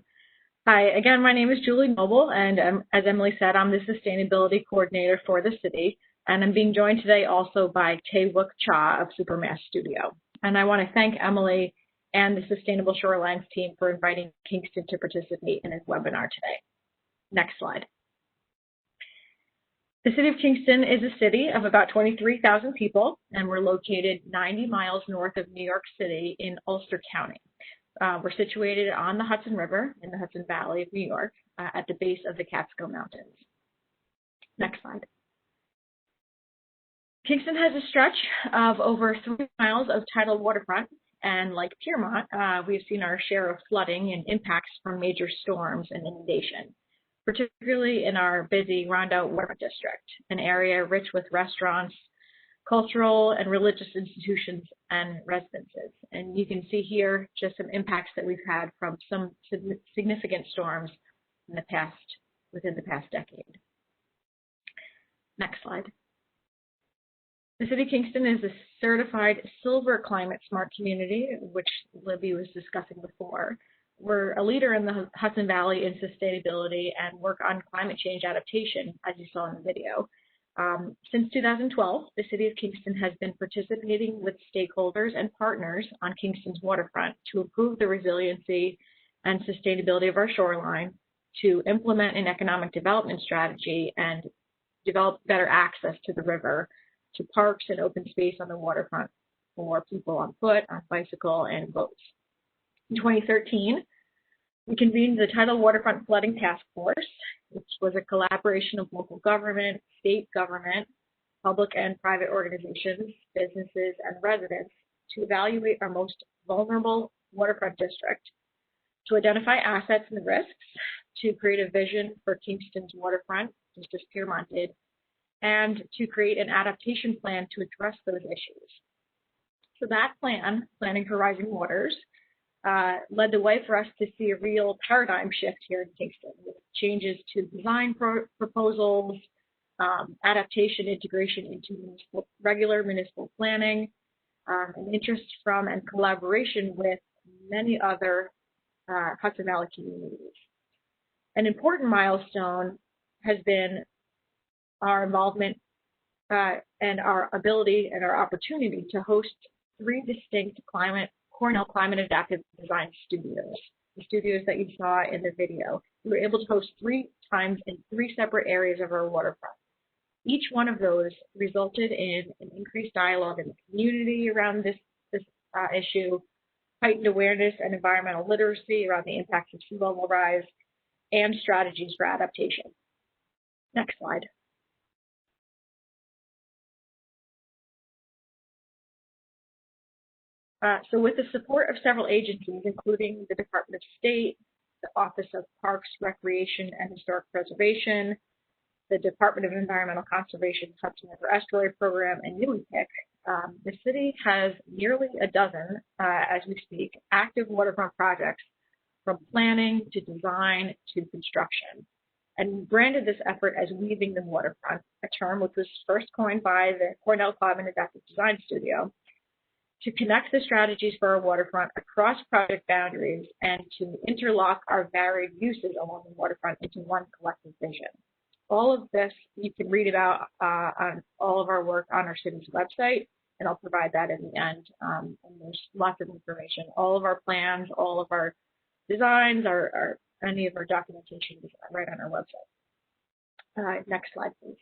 Hi, again, my name is Julie Noble, and as Emily said, I'm the Sustainability Coordinator for the city, and I'm being joined today also by Tae-Wook Cha of Supermass Studio. And I want to thank Emily and the Sustainable Shorelines team for inviting Kingston to participate in this webinar today. Next slide. The City of Kingston is a city of about 23,000 people, and we're located 90 miles north of New York City in Ulster County. We're situated on the Hudson River in the Hudson Valley of New York at the base of the Catskill Mountains. Next slide. Kingston has a stretch of over 3 miles of tidal waterfront, and like Piermont, we've seen our share of flooding and impacts from major storms and inundation, particularly in our busy Rondout Waterfront District, an area rich with restaurants, cultural and religious institutions, and residences. And you can see here just some impacts that we've had from some significant storms within the past decade. Next slide. The City of Kingston is a certified Silver Climate Smart Community, which Libby was discussing before. We're a leader in the Hudson Valley in sustainability and work on climate change adaptation, as you saw in the video. Since 2012, the City of Kingston has been participating with stakeholders and partners on Kingston's waterfront to improve the resiliency and sustainability of our shoreline, to implement an economic development strategy, and develop better access to the river, to parks and open space on the waterfront for people on foot, on bicycle, and boats. In 2013, we convened the Tidal Waterfront Flooding Task Force, which was a collaboration of local government, state government, public and private organizations, businesses, and residents to evaluate our most vulnerable waterfront district, to identify assets and risks, to create a vision for Kingston's waterfront, just as Piermont did, and to create an adaptation plan to address those issues. So that plan, Planning for Rising Waters, led the way for us to see a real paradigm shift here in Kingston, with changes to design proposals, adaptation integration into regular municipal planning, and interest from and collaboration with many other Hudson Valley communities. An important milestone has been our involvement and our ability and our opportunity to host 3 distinct Cornell Climate Adaptive Design Studios, the studios that you saw in the video. We were able to host 3 times in 3 separate areas of our waterfront. Each one of those resulted in an increased dialogue in the community around this issue, heightened awareness and environmental literacy around the impacts of sea level rise, and strategies for adaptation. Next slide. So with the support of several agencies, including the Department of State, the Office of Parks, Recreation, and Historic Preservation, the Department of Environmental Conservation's Hudson River Estuary Program, and UEPIC, the city has nearly a dozen, as we speak, active waterfront projects, from planning to design to construction. And we branded this effort as Weaving the Waterfront, a term which was first coined by the Cornell Climate Adaptive Design Studio, to connect the strategies for our waterfront across project boundaries and to interlock our varied uses along the waterfront into one collective vision. All of this you can read about on all of our work on our city's website, and I'll provide that in the end. And there's lots of information. All of our plans, all of our designs, any of our documentation is right on our website. Next slide, please.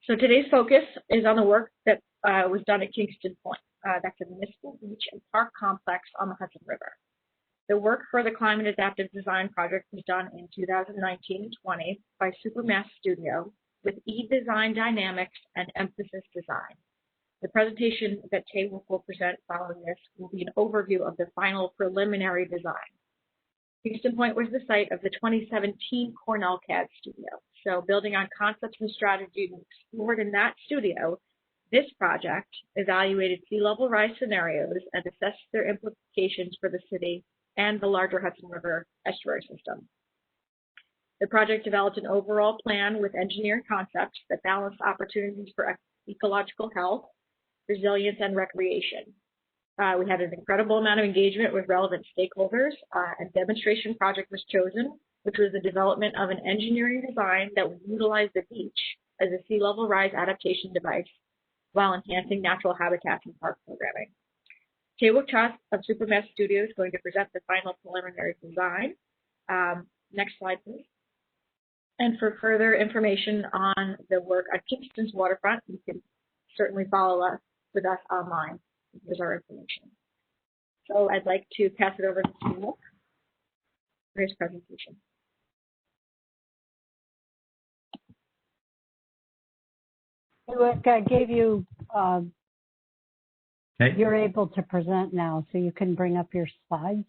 So today's focus is on the work that was done at Kingston Point. That's a municipal beach and park complex on the Hudson River. The work for the Climate Adaptive Design Project was done in 2019 and 20 by Supermass Studio with E-Design Dynamics and Emphasis Design. The presentation that Taewok will present following this will be an overview of the final preliminary design. Kingston Point was the site of the 2017 Cornell CAD studio. So building on concepts and strategies explored in that studio, this project evaluated sea level rise scenarios and assessed their implications for the city and the larger Hudson River estuary system. The project developed an overall plan with engineering concepts that balanced opportunities for ecological health, resilience, and recreation. We had an incredible amount of engagement with relevant stakeholders. A demonstration project was chosen, which was the development of an engineering design that would utilize the beach as a sea level rise adaptation device while enhancing natural habitats and park programming. Taewok Cha of Supermass Studio is going to present the final preliminary design. Next slide, please. And for further information on the work at Kingston's waterfront, you can certainly follow up with us online. Here's our information. So I'd like to pass it over to Taewok for his presentation. Taewok, I gave you, you're able to present now, so you can bring up your slides,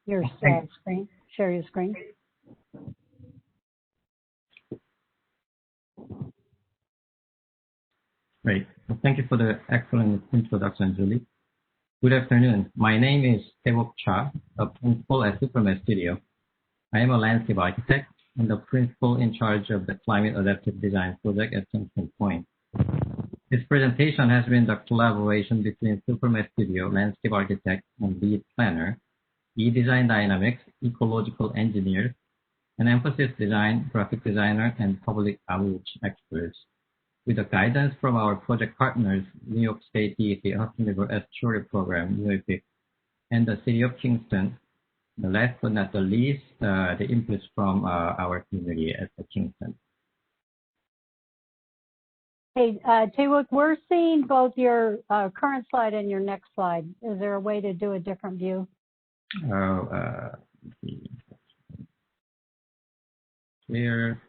your screen, share your screen. Great. Well, thank you for the excellent introduction, Julie. Good afternoon. My name is Taewok Cha, a principal at Supermass Studio. I am a landscape architect and the principal in charge of the Climate Adaptive Design Project at Kingston Point. This presentation has been the collaboration between Supermass Studio, landscape architect, and lead planner, E-Design Dynamics, ecological engineer, and Emphasis Design, graphic designer, and public outreach experts. With the guidance from our project partners, New York State DEC Hudson River Estuary Program, UEPIC, and the City of Kingston, The last but not the least, the inputs from our community at the Kingston. Hey, Taewook, we're seeing both your current slide and your next slide. Is there a way to do a different view? Here.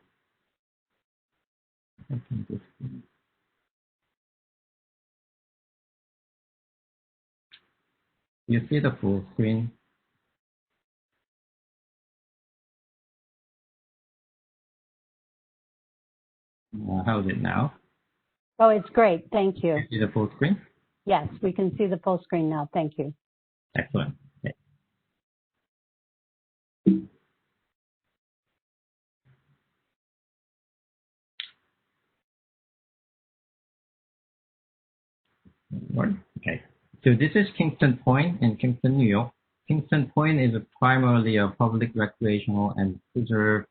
You see the full screen? How's it now? Oh, it's great. Thank you. You see the full screen? Yes, we can see the full screen now. Thank you. Excellent. Okay. Okay. So this is Kingston Point in Kingston, New York. Kingston Point is primarily a public recreational and preserved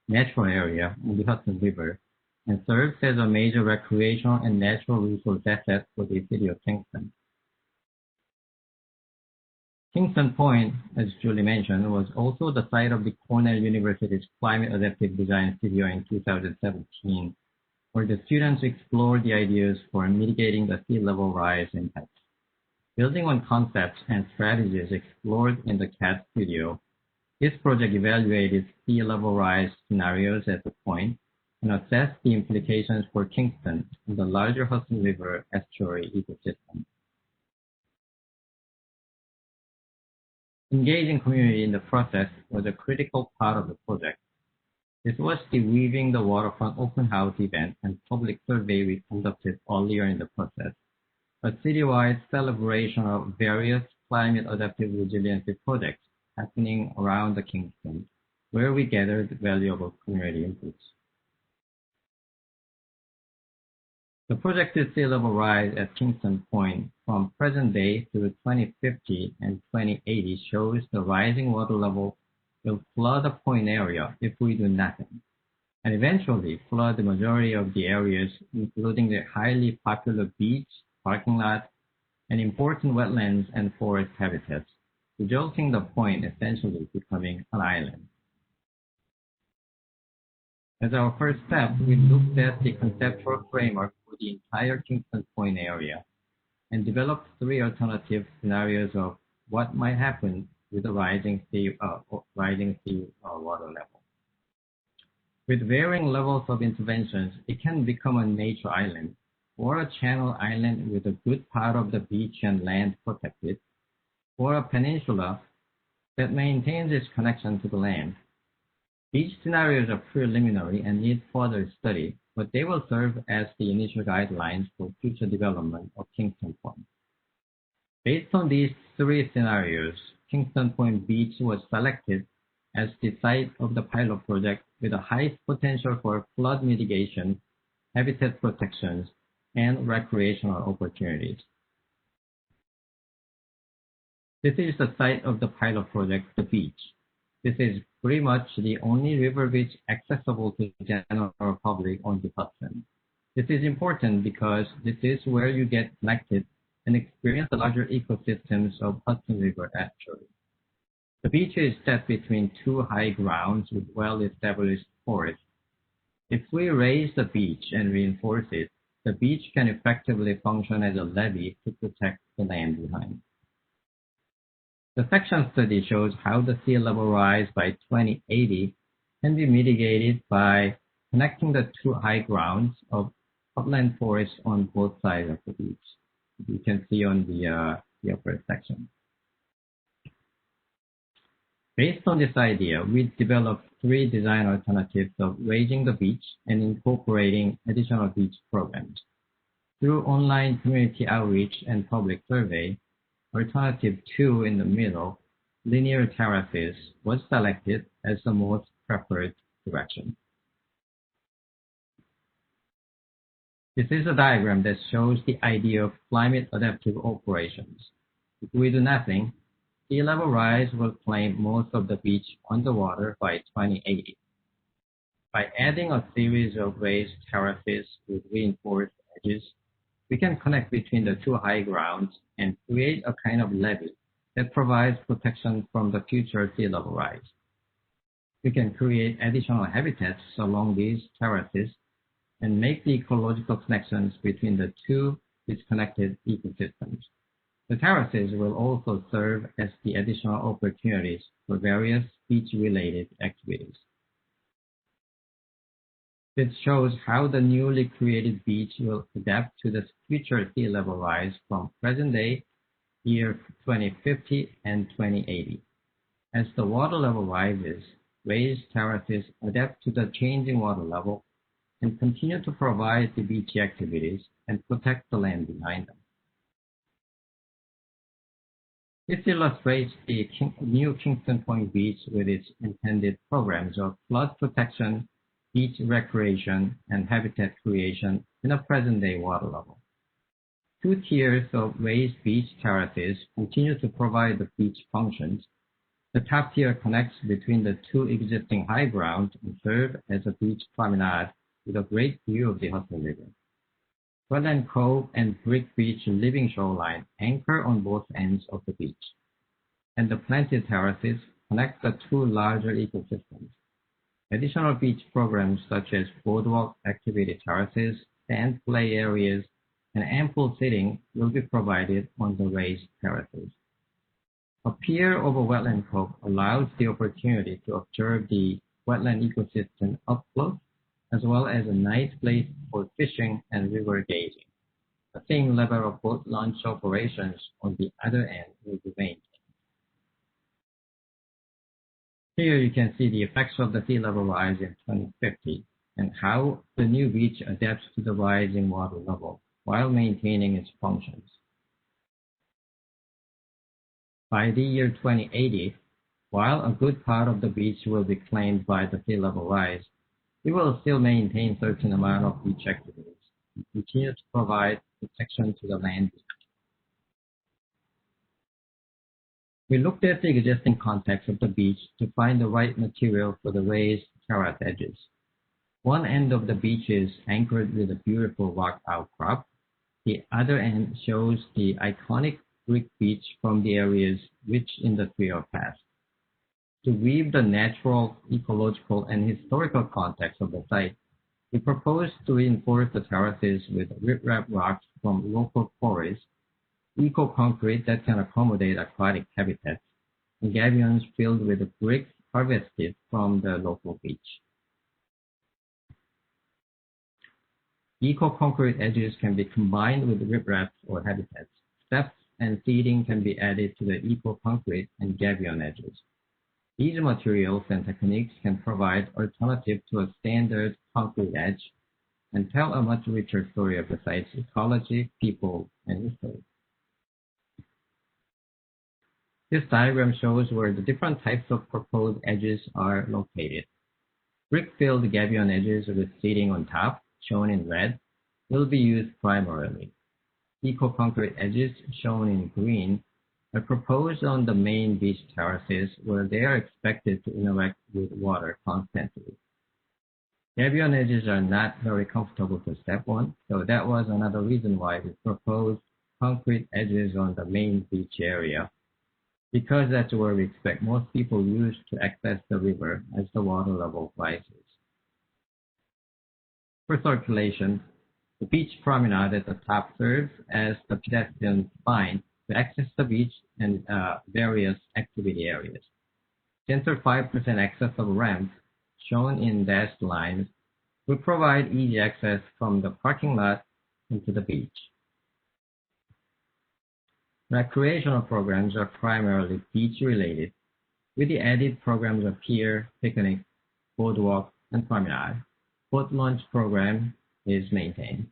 natural area on the Hudson River and serves as a major recreational and natural resource asset for the city of Kingston. Kingston Point, as Julie mentioned, was also the site of the Cornell University's Climate Adaptive Design Studio in 2017, where the students explored the ideas for mitigating the sea level rise impacts. Building on concepts and strategies explored in the CAD studio, this project evaluated sea level rise scenarios at the point and assessed the implications for Kingston and the larger Hudson River estuary ecosystem. Engaging community in the process was a critical part of the project. This was the Weaving the Waterfront open house event and public survey we conducted earlier in the process, a citywide celebration of various climate adaptive resiliency projects happening around the Kingston, where we gathered valuable community inputs. The projected sea level rise at Kingston Point from present day through 2050 and 2080 shows the rising water level will flood the point area if we do nothing, and eventually flood the majority of the areas, including the highly popular beach, parking lot, and important wetlands and forest habitats, resulting in the point essentially becoming an island. As our first step, we looked at the conceptual framework for the entire Kingston Point area and developed 3 alternative scenarios of what might happen with the rising sea water level. With varying levels of interventions, it can become a nature island or a channel island with a good part of the beach and land protected, or a peninsula that maintains its connection to the land. These scenarios are preliminary and need further study, but they will serve as the initial guidelines for future development of Kingston Point. Based on these 3 scenarios, Kingston Point Beach was selected as the site of the pilot project with the highest potential for flood mitigation, habitat protections, and recreational opportunities. This is the site of the pilot project, the beach. This is pretty much the only river beach accessible to the general public on the Hudson. This is important because this is where you get connected and experience the larger ecosystems of Hudson River estuary. The beach is set between 2 high grounds with well-established forests. If we raise the beach and reinforce it, the beach can effectively function as a levee to protect the land behind. The section study shows how the sea level rise by 2080 can be mitigated by connecting the 2 high grounds of upland forests on both sides of the beach. You can see on the upper section. Based on this idea, we developed 3 design alternatives of raising the beach and incorporating additional beach programs. Through online community outreach and public survey, alternative 2 in the middle, linear terraces, was selected as the most preferred direction. This is a diagram that shows the idea of climate adaptive operations. If we do nothing, sea level rise will claim most of the beach underwater by 2080. By adding a series of raised terraces with reinforced edges, we can connect between the 2 high grounds and create a kind of levee that provides protection from the future sea level rise. We can create additional habitats along these terraces and make the ecological connections between the two disconnected ecosystems. The terraces will also serve as the additional opportunities for various beach-related activities. This shows how the newly created beach will adapt to the future sea level rise from present-day year 2050 and 2080. As the water level rises, raised terraces adapt to the changing water level and continue to provide the beach activities and protect the land behind them. This illustrates the new Kingston Point Beach with its intended programs of flood protection, beach recreation, and habitat creation in a present-day water level. Two tiers of raised beach terraces continue to provide the beach functions. The top tier connects between the two existing high grounds and serve as a beach promenade with a great view of the Hudson River. Wetland Cove and Brick Beach living shoreline anchor on both ends of the beach, and the planted terraces connect the two larger ecosystems. Additional beach programs such as boardwalk activity terraces, sand play areas, and ample seating will be provided on the raised terraces. A pier over Wetland Cove allows the opportunity to observe the wetland ecosystem up close, as well as a nice place for fishing and river gazing. The same level of boat launch operations on the other end will be maintained. Here you can see the effects of the sea level rise in 2050 and how the new beach adapts to the rising water level while maintaining its functions. By the year 2080, while a good part of the beach will be claimed by the sea level rise, we will still maintain a certain amount of beach activities and continue to provide protection to the land. We looked at the existing context of the beach to find the right material for the raised terrace edges. One end of the beach is anchored with a beautiful rock outcrop. The other end shows the iconic brick beach from the area's rich industrial past. To weave the natural, ecological, and historical context of the site, we propose to reinforce the terraces with riprap rocks from local quarries, eco-concrete that can accommodate aquatic habitats, and gabions filled with bricks harvested from the local beach. Eco-concrete edges can be combined with riprap or habitats. Steps and seating can be added to the eco-concrete and gabion edges. These materials and techniques can provide alternative to a standard concrete edge and tell a much richer story of the site's ecology, people, and history. This diagram shows where the different types of proposed edges are located. Brick-filled gabion edges with seating on top, shown in red, will be used primarily. Eco-concrete edges, shown in green, are proposed on the main beach terraces where they are expected to interact with water constantly. Gabion edges are not very comfortable to step on, so that was another reason why we proposed concrete edges on the main beach area, because that's where we expect most people use to access the river as the water level rises. For circulation, the beach promenade at the top serves as the pedestrian spine to access the beach and various activity areas. Center 5% access of ramps, shown in dashed lines, will provide easy access from the parking lot into the beach. Recreational programs are primarily beach-related, with the added programs of pier, picnic, boardwalk, and promenade. Boat launch program is maintained.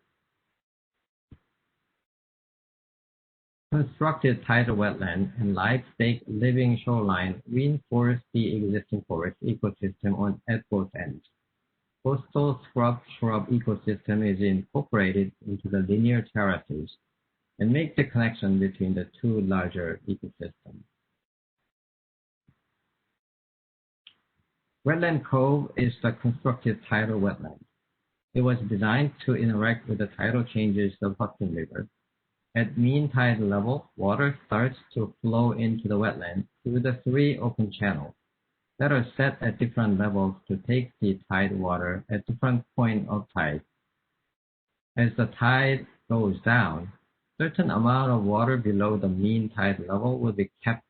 Constructed tidal wetland and live stake living shoreline reinforce the existing forest ecosystem at both ends. Coastal shrub ecosystem is incorporated into the linear terraces and make the connection between the two larger ecosystems. Wetland Cove is the constructed tidal wetland. It was designed to interact with the tidal changes of Hudson River. At mean tide level, water starts to flow into the wetland through the 3 open channels that are set at different levels to take the tide water at different points of tide. As the tide goes down, certain amount of water below the mean tide level will be kept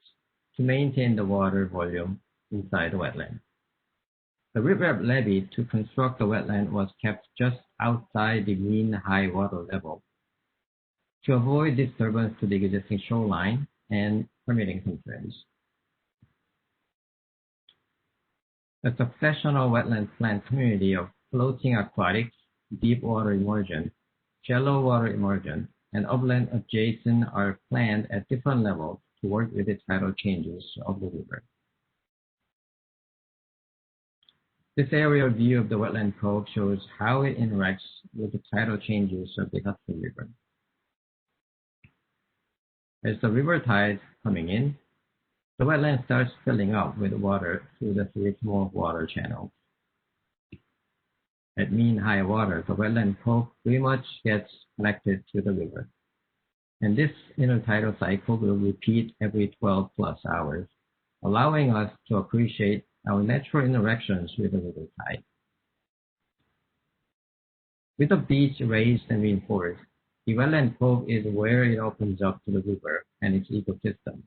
to maintain the water volume inside the wetland. The river levee to construct the wetland was kept just outside the mean high water level to avoid disturbance to the existing shoreline and permitting concerns. A successional wetland plant community of floating aquatics, deep water immersion, shallow water immersion, and upland adjacent are planned at different levels to work with the tidal changes of the river. This aerial view of the wetland cove shows how it interacts with the tidal changes of the Hudson River. As the river tides coming in, the wetland starts filling up with water through the 3 small water channels. At mean high water, the wetland cove pretty much gets connected to the river. And this intertidal cycle will repeat every 12 plus hours, allowing us to appreciate our natural interactions with the river tide. With the beach raised and reinforced, the wetland cove is where it opens up to the river and its ecosystems.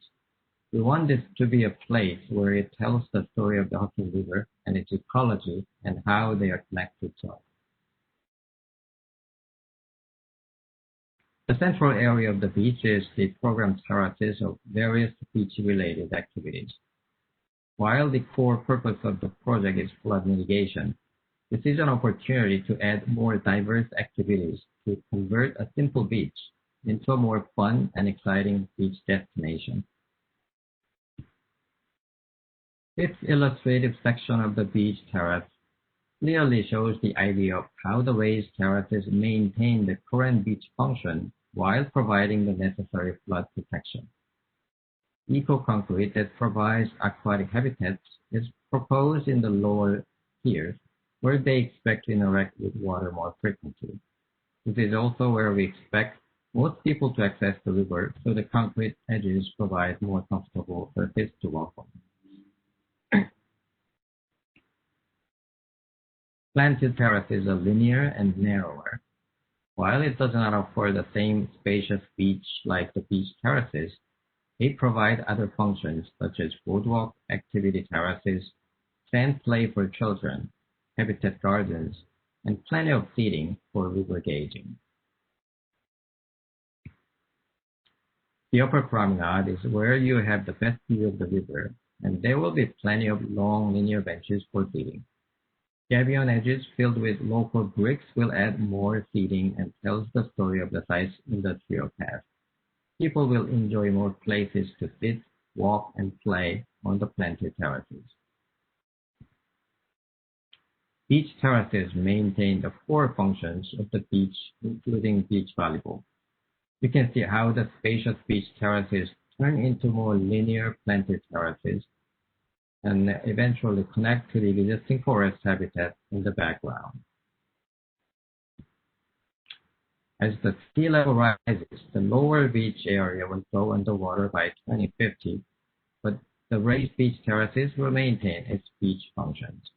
We want this to be a place where it tells the story of the Hudson River and its ecology and how they are connected to us. The central area of the beach is the programmed terraces of various beach-related activities. While the core purpose of the project is flood mitigation, this is an opportunity to add more diverse activities to convert a simple beach into a more fun and exciting beach destination. This illustrative section of the beach terrace clearly shows the idea of how the raised terraces maintain the current beach function while providing the necessary flood protection. Eco-concrete that provides aquatic habitats is proposed in the lower tiers, where they expect to interact with water more frequently. This is also where we expect most people to access the river, so the concrete edges provide more comfortable surface to walk on. Planted terraces are linear and narrower. While it does not offer the same spacious beach like the beach terraces, they provide other functions such as boardwalk, activity terraces, sand play for children, habitat gardens, and plenty of seating for river gauging. The upper promenade is where you have the best view of the river, and there will be plenty of long linear benches for seating. Gabion edges filled with local bricks will add more seating and tells the story of the site's industrial past. People will enjoy more places to sit, walk, and play on the planted terraces. Beach terraces maintain the core functions of the beach, including beach volleyball. You can see how the spacious beach terraces turn into more linear planted terraces and eventually connect to the existing forest habitat in the background. As the sea level rises, the lower beach area will go underwater by 2050, but the raised beach terraces will maintain its beach functions.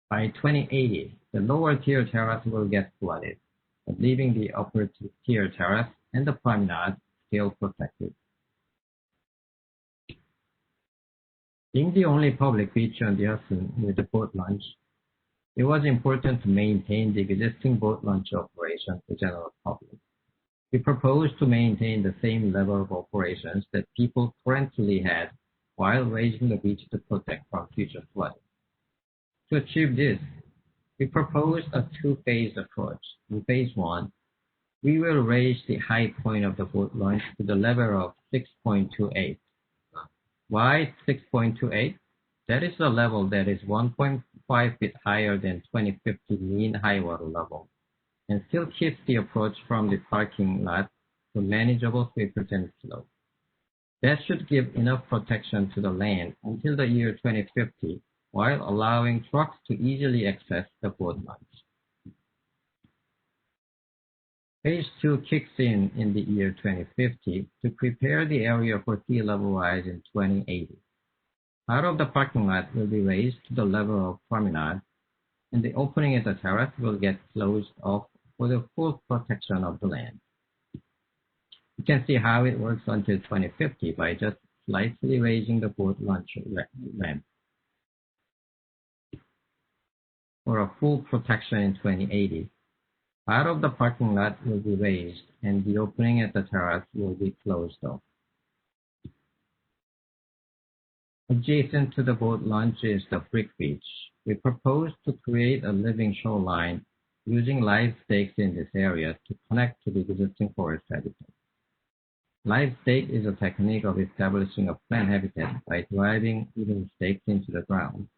By 2080, the lower tier terrace will get flooded, but leaving the upper tier terrace and the promenade still protected. Being the only public beach on the Hudson with a boat launch, it was important to maintain the existing boat launch operation to general public. We proposed to maintain the same level of operations that people currently had while raising the beach to protect from future flooding. To achieve this, we proposed a two-phase approach. In phase 1, we will raise the high point of the boat launch to the level of 6.28. Why 6.28? That is the level that is 1.5 feet higher than 2050 mean high water level, and still keeps the approach from the parking lot to manageable 3% slope. That should give enough protection to the land until the year 2050, while allowing trucks to easily access the boat launch. Phase II kicks in the year 2050 to prepare the area for sea level rise in 2080. Part of the parking lot will be raised to the level of promenade, and the opening at the terrace will get closed off for the full protection of the land. You can see how it works until 2050 by just slightly raising the boat launch ramp. For a full protection in 2080, part of the parking lot will be raised and the opening at the terrace will be closed off. Adjacent to the boat launch is the brick beach. We propose to create a living shoreline using live stakes in this area to connect to the existing forest habitat. Live stake is a technique of establishing a plant habitat by driving wooden stakes into the ground.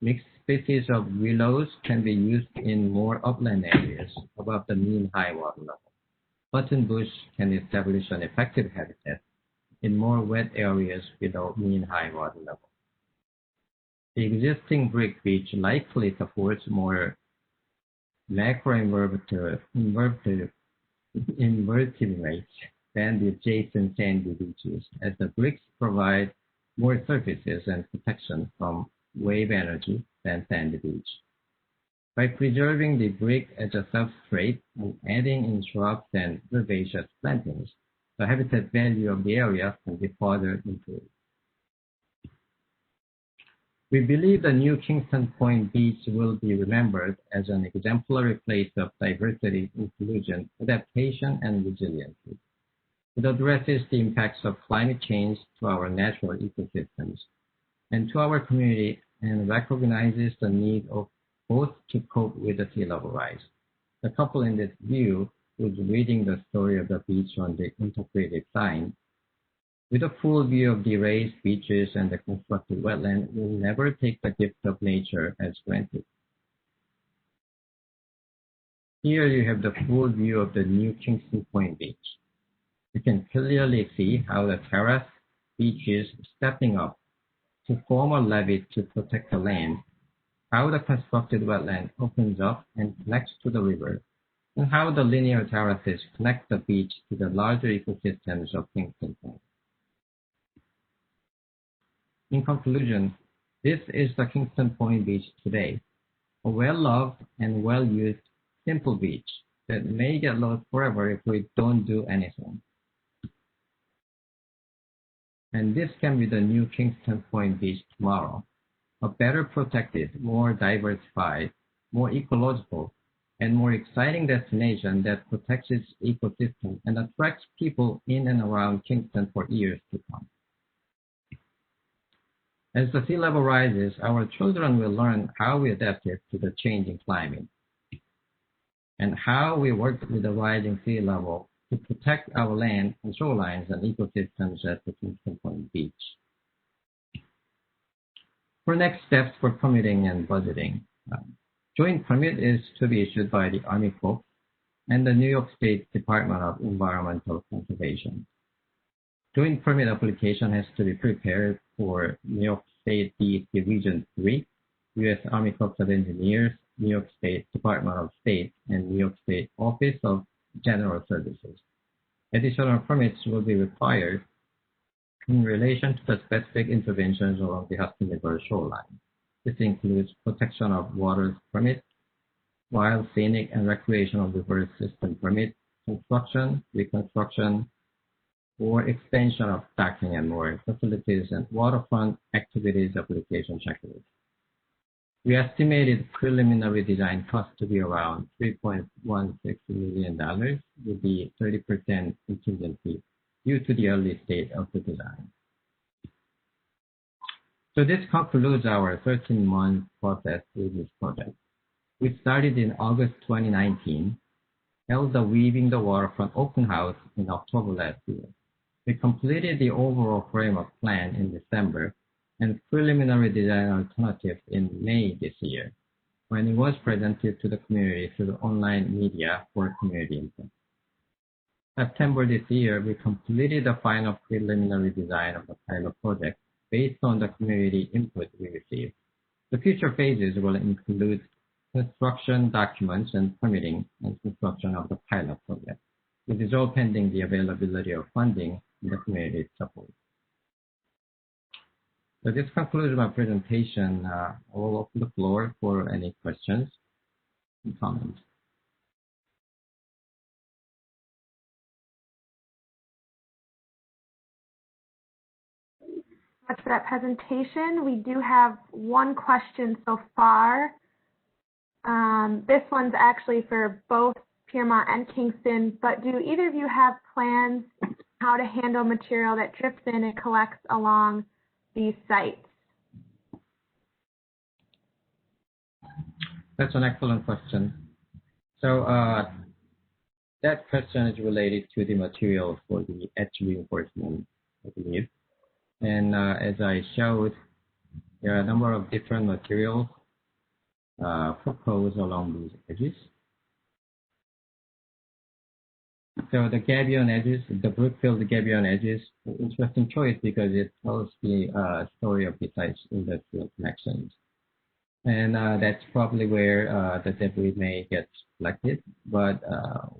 Mixed species of willows can be used in more upland areas above the mean high water level. Buttonbush can establish an effective habitat in more wet areas below mean high water level. The existing brick beach likely supports more macroinvertebrates than the adjacent sandy beaches, as the bricks provide more surfaces and protection from wave energy than sandy beach. By preserving the brick as a substrate and adding in shrubs and herbaceous plantings, the habitat value of the area can be further improved. We believe the new Kingston Point Beach will be remembered as an exemplary place of diversity, inclusion, adaptation, and resiliency. It addresses the impacts of climate change to our natural ecosystems and to our community and recognizes the need of both to cope with the sea level rise. The couple in this view was reading the story of the beach on the integrated sign. With a full view of the raised beaches and the constructed wetland, we'll never take the gift of nature as granted. Here you have the full view of the new Kingston Point Beach. You can clearly see how the terrace beach is stepping up to form a levee to protect the land, how the constructed wetland opens up and connects to the river, and how the linear terraces connect the beach to the larger ecosystems of Kingston Point. In conclusion, this is the Kingston Point Beach today, a well-loved and well-used simple beach that may get lost forever if we don't do anything. And this can be the new Kingston Point Beach tomorrow, a better protected, more diversified, more ecological, and more exciting destination that protects its ecosystem and attracts people in and around Kingston for years to come. As the sea level rises, our children will learn how we adapted to the changing climate and how we worked with the rising sea level to protect our land and shorelines and ecosystems at the Kingston Point Beach. For next steps for permitting and budgeting, joint permit is to be issued by the Army Corps and the New York State Department of Environmental Conservation. Joint permit application has to be prepared for New York State DEC Region 3, U.S. Army Corps of Engineers, New York State Department of State, and New York State Office of General Services. Additional permits will be required in relation to the specific interventions along the Hudson River shoreline. This includes protection of waters permit, wild, scenic, and recreational river system permit, construction, reconstruction, or expansion of docking and mooring facilities and waterfront activities application checklist. We estimated preliminary design cost to be around $3.16 million with the 30% contingency due to the early state of the design. So this concludes our 13-month process with this project. We started in August 2019, held the Weaving the Waterfront open house in October last year. We completed the overall framework plan in December and preliminary design alternatives in May this year, when it was presented to the community through online media for community input. September this year, we completed the final preliminary design of the pilot project based on the community input we received. The future phases will include construction documents and permitting and construction of the pilot project. It is all pending the availability of funding and the community support. So this concludes my presentation. I will open the floor for any questions and comments. Much for that presentation. We do have one question so far. This one's actually for both Piermont and Kingston, but do either of you have plans how to handle material that drifts in and collects along these sites? That's an excellent question. So that question is related to the materials for the edge reinforcement, I believe. And as I showed, there are a number of different materials proposed along these edges. So the gabion edges, the brook-filled gabion edges, interesting choice because it tells the story of the site's industrial connections. And that's probably where the debris may get collected. But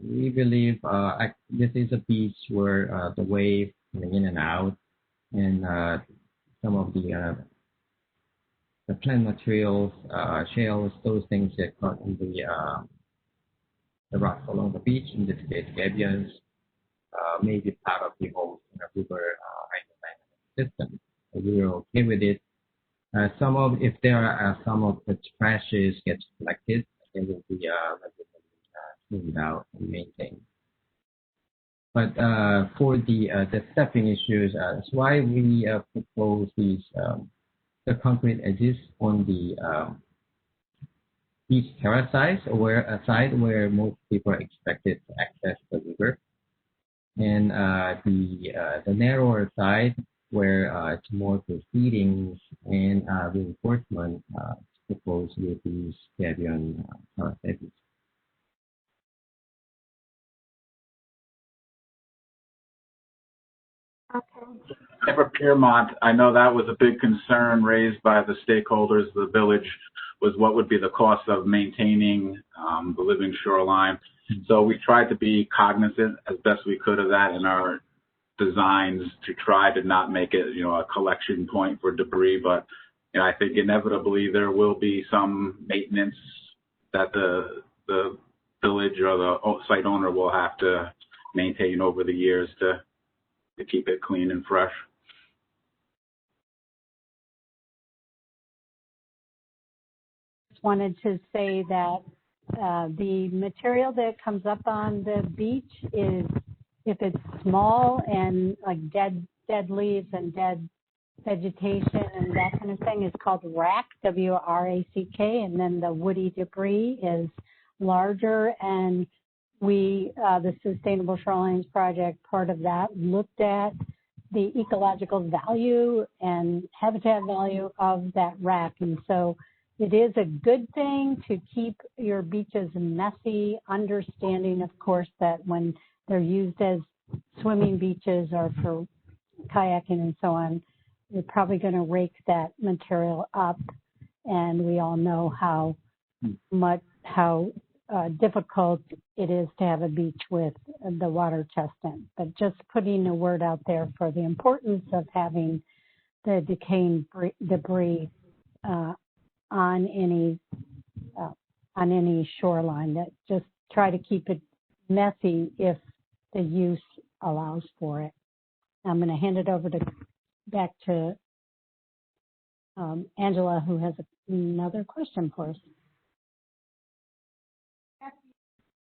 we believe this is a beach where the wave coming in and out and some of the plant materials, shales, those things get caught in the rocks along the beach, in this case, gabions, may be part of the whole river hydrodynamic system. So we are okay with it. If there are some of the trashes gets collected, they will be cleaned out and maintained. But for the stepping issues, that's why we propose these the concrete edges on the beach terrace side, where most people are expected to access the river, and the narrower side where it's more proceedings and reinforcement proposed with these gabion terrace edges. Okay. For Piermont, I know that was a big concern raised by the stakeholders of the village, was what would be the cost of maintaining the living shoreline. So we tried to be cognizant as best we could of that in our designs to try to not make it, a collection point for debris. But I think inevitably there will be some maintenance that the village or the site owner will have to maintain over the years to keep it clean and fresh. Just wanted to say that the material that comes up on the beach is, if it's small and like dead leaves and dead vegetation and that kind of thing, is called wrack, W-R-A-C-K, and then the woody debris is larger. And we, the Sustainable Shorelines project, part of that, looked at the ecological value and habitat value of that wrack. And so it is a good thing to keep your beaches messy, understanding, of course, that when they're used as swimming beaches or for kayaking and so on, you're probably going to rake that material up. And we all know how difficult it is to have a beach with the water testing. But just putting a word out there for the importance of having the decaying debris on any shoreline. That just try to keep it messy if the use allows for it. I'm going to hand it over back to Angela, who has another question for us.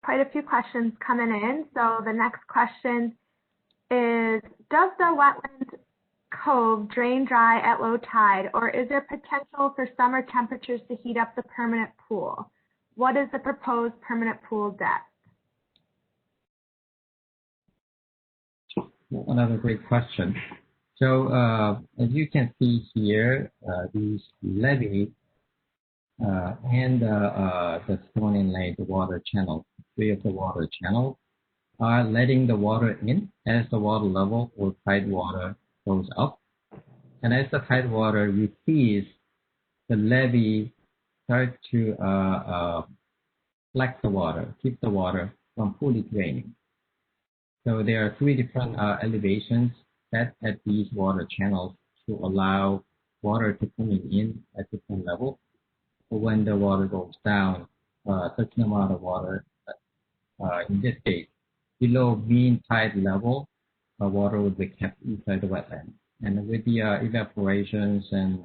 Quite a few questions coming in. So the next question is, does the wetland cove drain dry at low tide, or is there potential for summer temperatures to heat up the permanent pool? What is the proposed permanent pool depth? Another great question. So as you can see here, these levee and the stone inlaid water channel, three of the water channels, are letting the water in as the water level or tide water goes up. And as the tide water recedes, the levee start to flex the water, keep the water from fully draining. So there are three different elevations set at these water channels to allow water to come in at different levels. So when the water goes down, a certain amount of water, in this case, below mean tide level, water would be kept inside the wetland. And with the evaporations and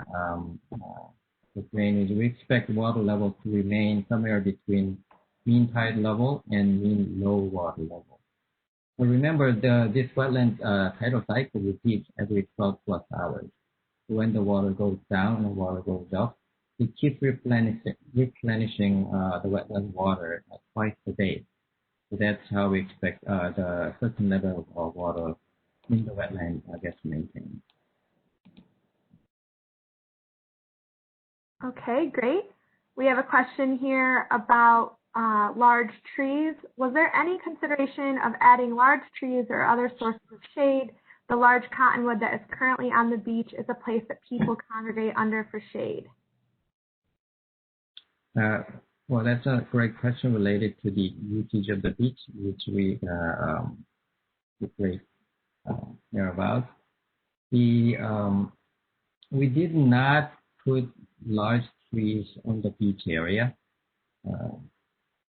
the drainage, we expect water level to remain somewhere between mean tide level and mean low water level. So remember, this wetland tidal cycle repeats every 12 plus hours. So when the water goes down and water goes up, it keeps replenishing the wetland water twice a day. So that's how we expect the certain level of water in the wetland gets maintained. Okay, great. We have a question here about large trees. Was there any consideration of adding large trees or other sources of shade? The large cottonwood that is currently on the beach is a place that people congregate under for shade. Well, that's a great question related to the usage of the beach, which we hear about. We did not put large trees on the beach area.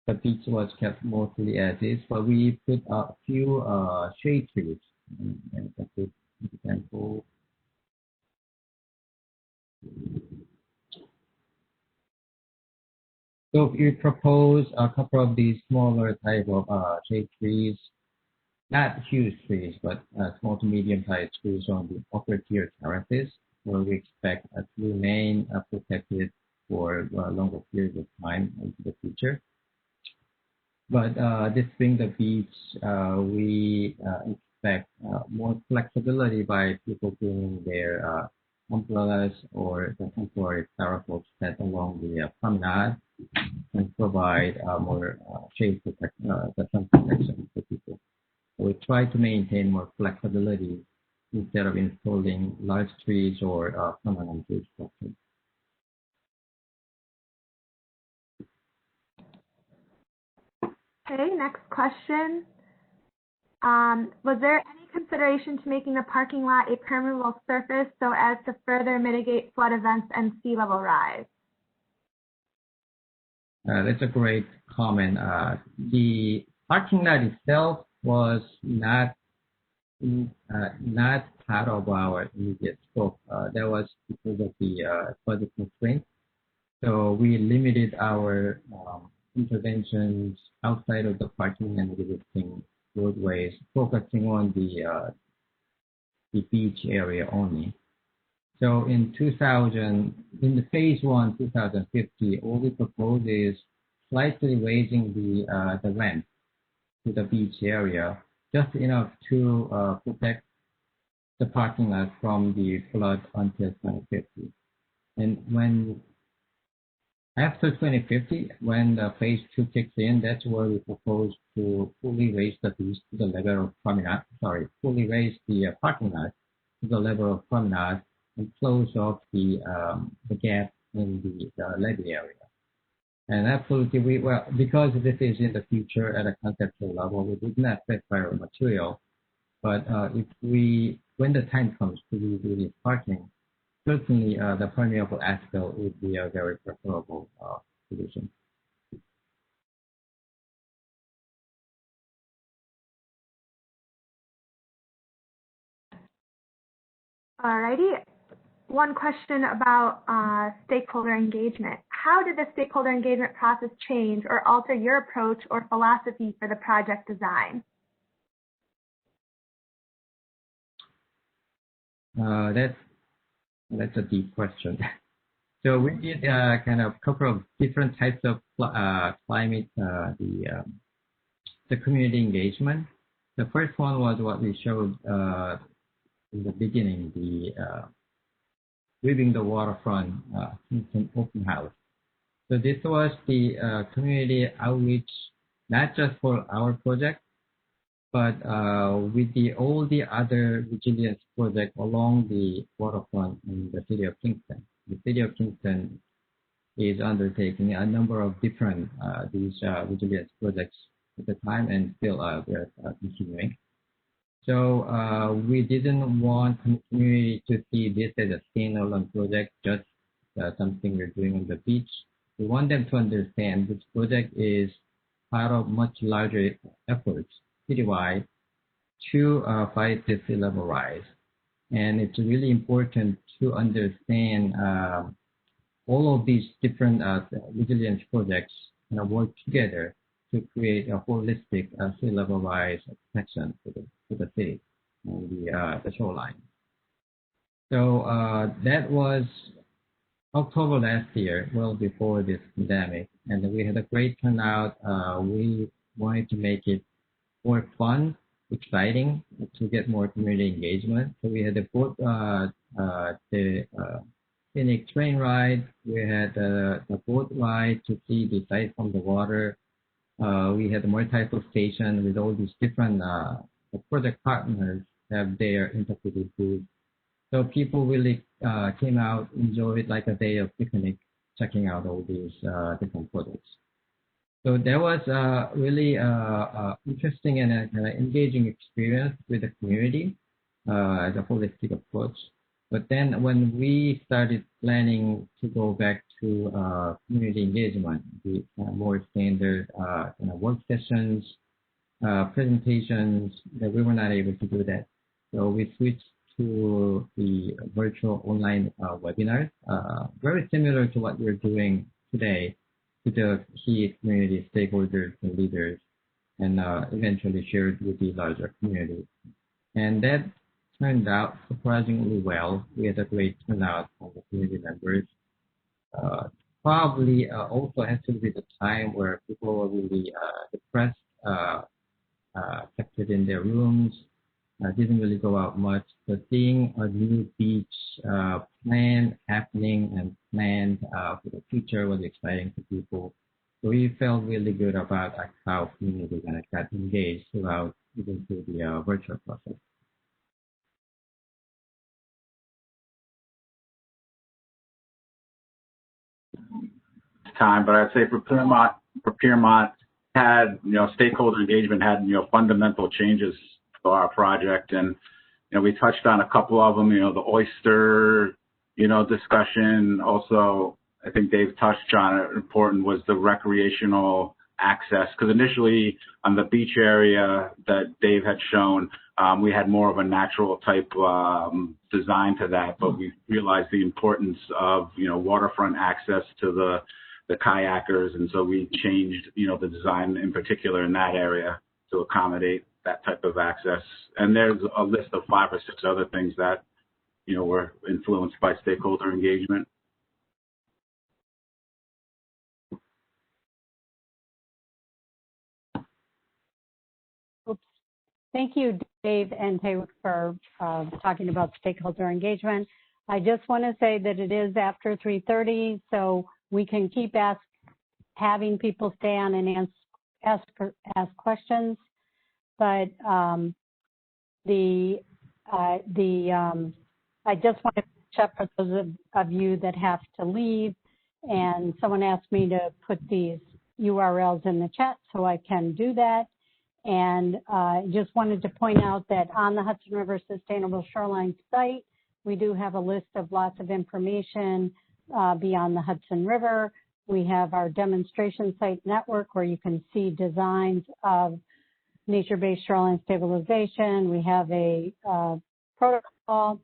The beach was kept mostly as is, but we put a few shade trees. And a good example. So we propose a couple of these smaller type of shade trees, not huge trees, but small to medium-sized trees on the upper tier terraces, where we expect to remain protected for a longer period of time into the future. But this being the beach, we expect more flexibility by people bringing their umbrellas or the temporary parasols set along the promenade and provide more shade protection, the sun protection for people. So we try to maintain more flexibility instead of installing large trees or permanent tree structures. Okay, next question. Was there any consideration to making the parking lot a permeable surface so as to further mitigate flood events and sea level rise? That's a great comment. The parking lot itself was not part of our immediate scope. That was because of the budget constraints. So we limited our interventions outside of the parking and existing roadways, focusing on the beach area only. So in the phase 1, 2050, all we propose is slightly raising the ramp to the beach area, just enough to protect the parking lot from the flood until 2050. And after 2050, when the phase 2 kicks in, that's where we propose to fully raise the beach to the level of promenade. Fully raise the parking lot to the level of promenade and close off the gap in the levee area. And absolutely, because this is in the future at a conceptual level, we did not specify material. But when the time comes to redo this parking, certainly the permeable asphalt would be a very preferable solution. Alrighty. One question about stakeholder engagement. How did the stakeholder engagement process change or alter your approach or philosophy for the project design? That's a deep question. So we did kind of couple of different types of climate, the community engagement. The first one was what we showed in the beginning, the Weaving the Waterfront Kingston open house. So this was the community outreach, not just for our project, but with all the other resilience projects along the waterfront in the city of Kingston. The city of Kingston is undertaking a number of different these resilience projects at the time, and still they're continuing. So we didn't want the community to see this as a standalone project, just something we're doing on the beach. We want them to understand this project is part of much larger efforts citywide to fight the sea level rise. And it's really important to understand all of these different resilience projects work together to create a holistic sea level rise protection for the city and the shoreline. So that was October last year, well before this pandemic, and we had a great turnout. We wanted to make it more fun, exciting, to get more community engagement. So we had the scenic train ride. We had the boat ride to see the site from the water. We had the multi-type station with all these different project partners have their interpretive booth. So people really came out, enjoyed like a day of picnic, checking out all these different projects. So that was really interesting and engaging experience with the community as a holistic approach. But then when we started planning to go back to community engagement, the more standard work sessions, presentations, that we were not able to do that. So we switched to the virtual online webinars, very similar to what we're doing today, to the key community stakeholders and leaders, and eventually shared with the larger community. And that turned out surprisingly well. We had a great turnout from the community members. Probably also has to be the time where people were really depressed, kept it in their rooms, didn't really go out much. But seeing a new beach happening and planned for the future was exciting to people. So we felt really good about how community got engaged throughout, even through the virtual process. Time, but I'd say for Piermont had, stakeholder engagement had, fundamental changes for our project. And, we touched on a couple of them, the oyster, discussion. Also, I think Dave touched on it. Important was the recreational access, because initially on the beach area that Dave had shown, we had more of a natural type design to that, but we realized the importance of, waterfront access to the kayakers, and so we changed, the design in particular in that area to accommodate that type of access. And there's a list of 5 or 6 other things that, were influenced by stakeholder engagement. Oops. Thank you, Dave and Taylor, for talking about stakeholder engagement. I just want to say that it is after 3:30, so we can keep having people stay on and ask questions. But I just want to check for those of you that have to leave. And someone asked me to put these URLs in the chat, so I can do that. And just wanted to point out that on the Hudson River Sustainable Shorelines site, we do have a list of lots of information beyond the Hudson River. We have our demonstration site network where you can see designs of nature-based shoreline stabilization. We have a protocol,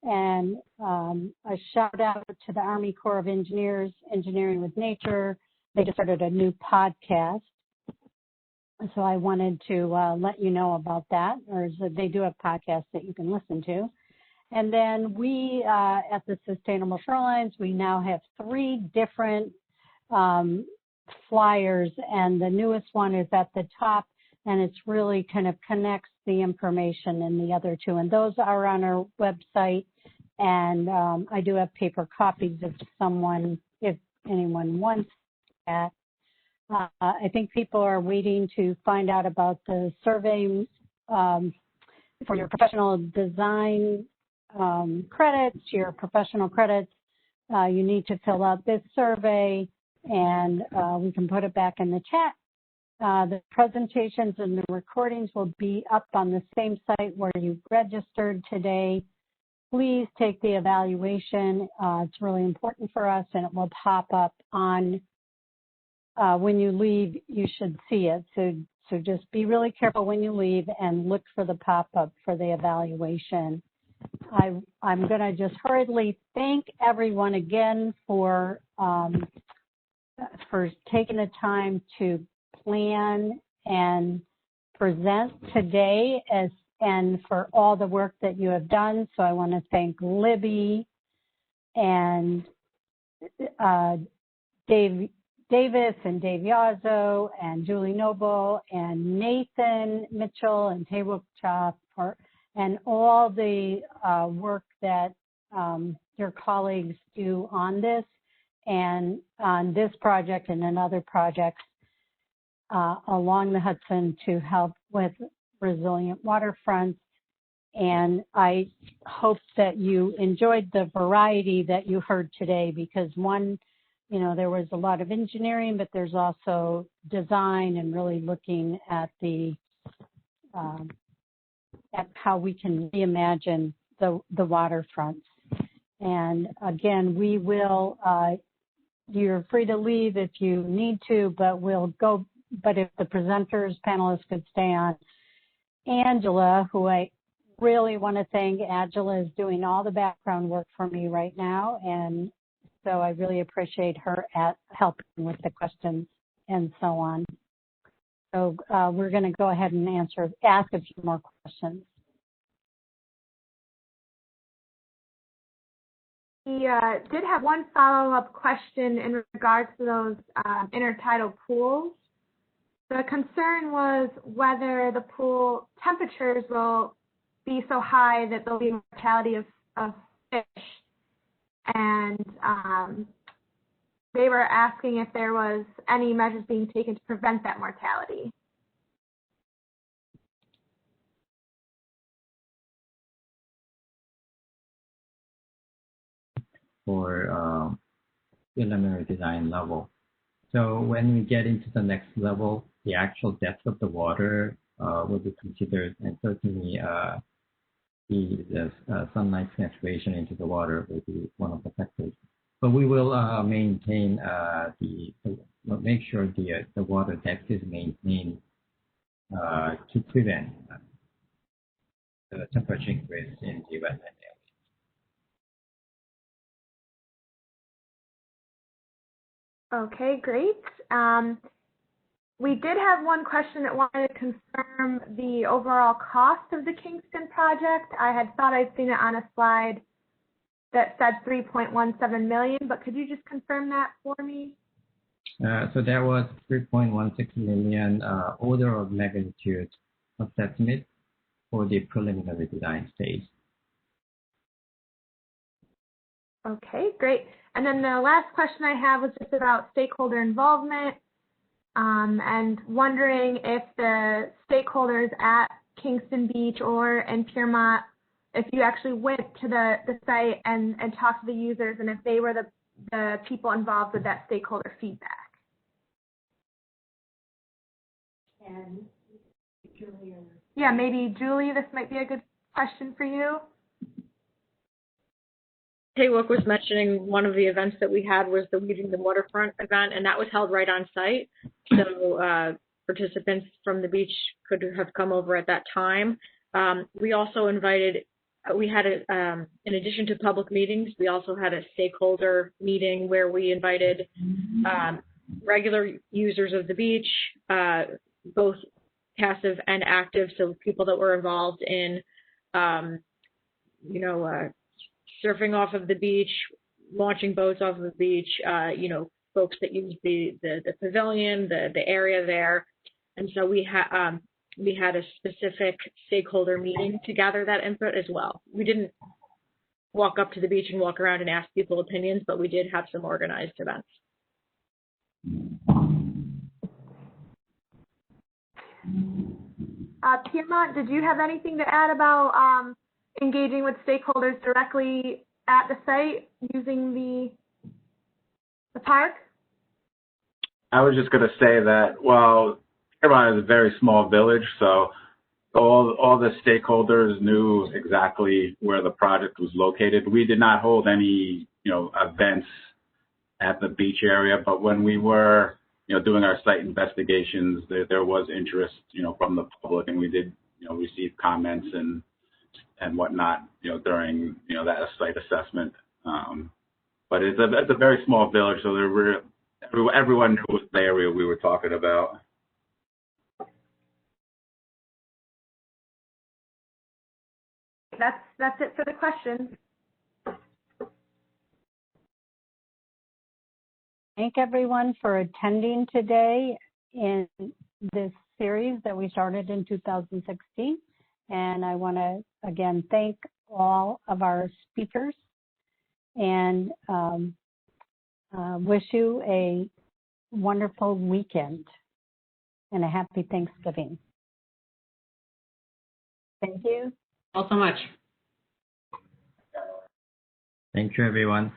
and a shout out to the Army Corps of Engineers, Engineering with Nature. They just started a new podcast. So I wanted to let you know about that, or they do have podcasts that you can listen to. And then we, at the Sustainable Shorelines, we now have 3 different flyers, and the newest one is at the top, and it's really kind of connects the information in the other 2. And those are on our website, and I do have paper copies if anyone wants that. I think people are waiting to find out about the survey for your professional design credits, your professional credits. you need to fill out this survey, and we can put it back in the chat. The presentations and the recordings will be up on the same site where you registered today. Please take the evaluation. It's really important for us, and it will pop up on when you leave. You should see it. So just be really careful when you leave and look for the pop-up for the evaluation. I'm going to just hurriedly thank everyone again for taking the time to plan and present today and for all the work that you have done. So I want to thank Libby and Davis and Dave Yazzo and Julie Noble and Nathan Mitchell and Taewok Cha and all the work that your colleagues do on this and on this project and in other projects along the Hudson to help with resilient waterfronts. And I hope that you enjoyed the variety that you heard today, because there was a lot of engineering, but there's also design and really looking at at how we can reimagine the waterfronts. And again, we will, you're free to leave if you need to, but if the presenters, panelists could stay on. Angela, who I really want to thank, Angela is doing all the background work for me right now, and so I really appreciate her helping with the questions and so on. So we're going to go ahead and ask a few more questions. We did have one follow-up question in regards to those intertidal pools. The concern was whether the pool temperatures will be so high that there'll be mortality of fish. And they were asking if there was any measures being taken to prevent that mortality. For preliminary design level. So when we get into the next level, the actual depth of the water will be considered, and certainly the sunlight penetration into the water will be one of the factors. But we will maintain make sure the water depth is maintained to prevent the temperature increase in the wetland area. Okay, great. We did have one question that wanted to confirm the overall cost of the Kingston project. I had thought I'd seen it on a slide that said $3.17 million, but could you just confirm that for me? So that was 3.16 million order of magnitude assessment for the preliminary design stage. Okay, great. And then the last question I have was just about stakeholder involvement and wondering if the stakeholders at Kingston Beach or in Piermont, if you actually went to the site and talked to the users, and if they were the people involved with that stakeholder feedback. And Julie, yeah, maybe Julie, this might be a good question for you. Taewok was mentioning one of the events that we had was the Weeding the Waterfront event, and that was held right on site. So participants from the beach could have come over at that time. We also invited, we had, in addition to public meetings, we also had a stakeholder meeting where we invited regular users of the beach, both passive and active, so people that were involved in, surfing off of the beach, launching boats off of the beach, folks that use the pavilion, the area there. And so we had a specific stakeholder meeting to gather that input as well. We didn't walk up to the beach and walk around and ask people opinions, but we did have some organized events. Piermont, did you have anything to add about engaging with stakeholders directly at the site using The park? I was just going to say that, well, Piermont is a very small village, so all the stakeholders knew exactly where the project was located. We did not hold any, events at the beach area, but when we were, doing our site investigations, there was interest, from the public, and we did, receive comments and whatnot, during, that site assessment. But it's a very small village, so everyone knew the area we were talking about. That's it for the questions. Thank everyone for attending today in this series that we started in 2016. And I want to, again, thank all of our speakers and wish you a wonderful weekend and a happy Thanksgiving. Thank you. All so much. Thank you, everyone.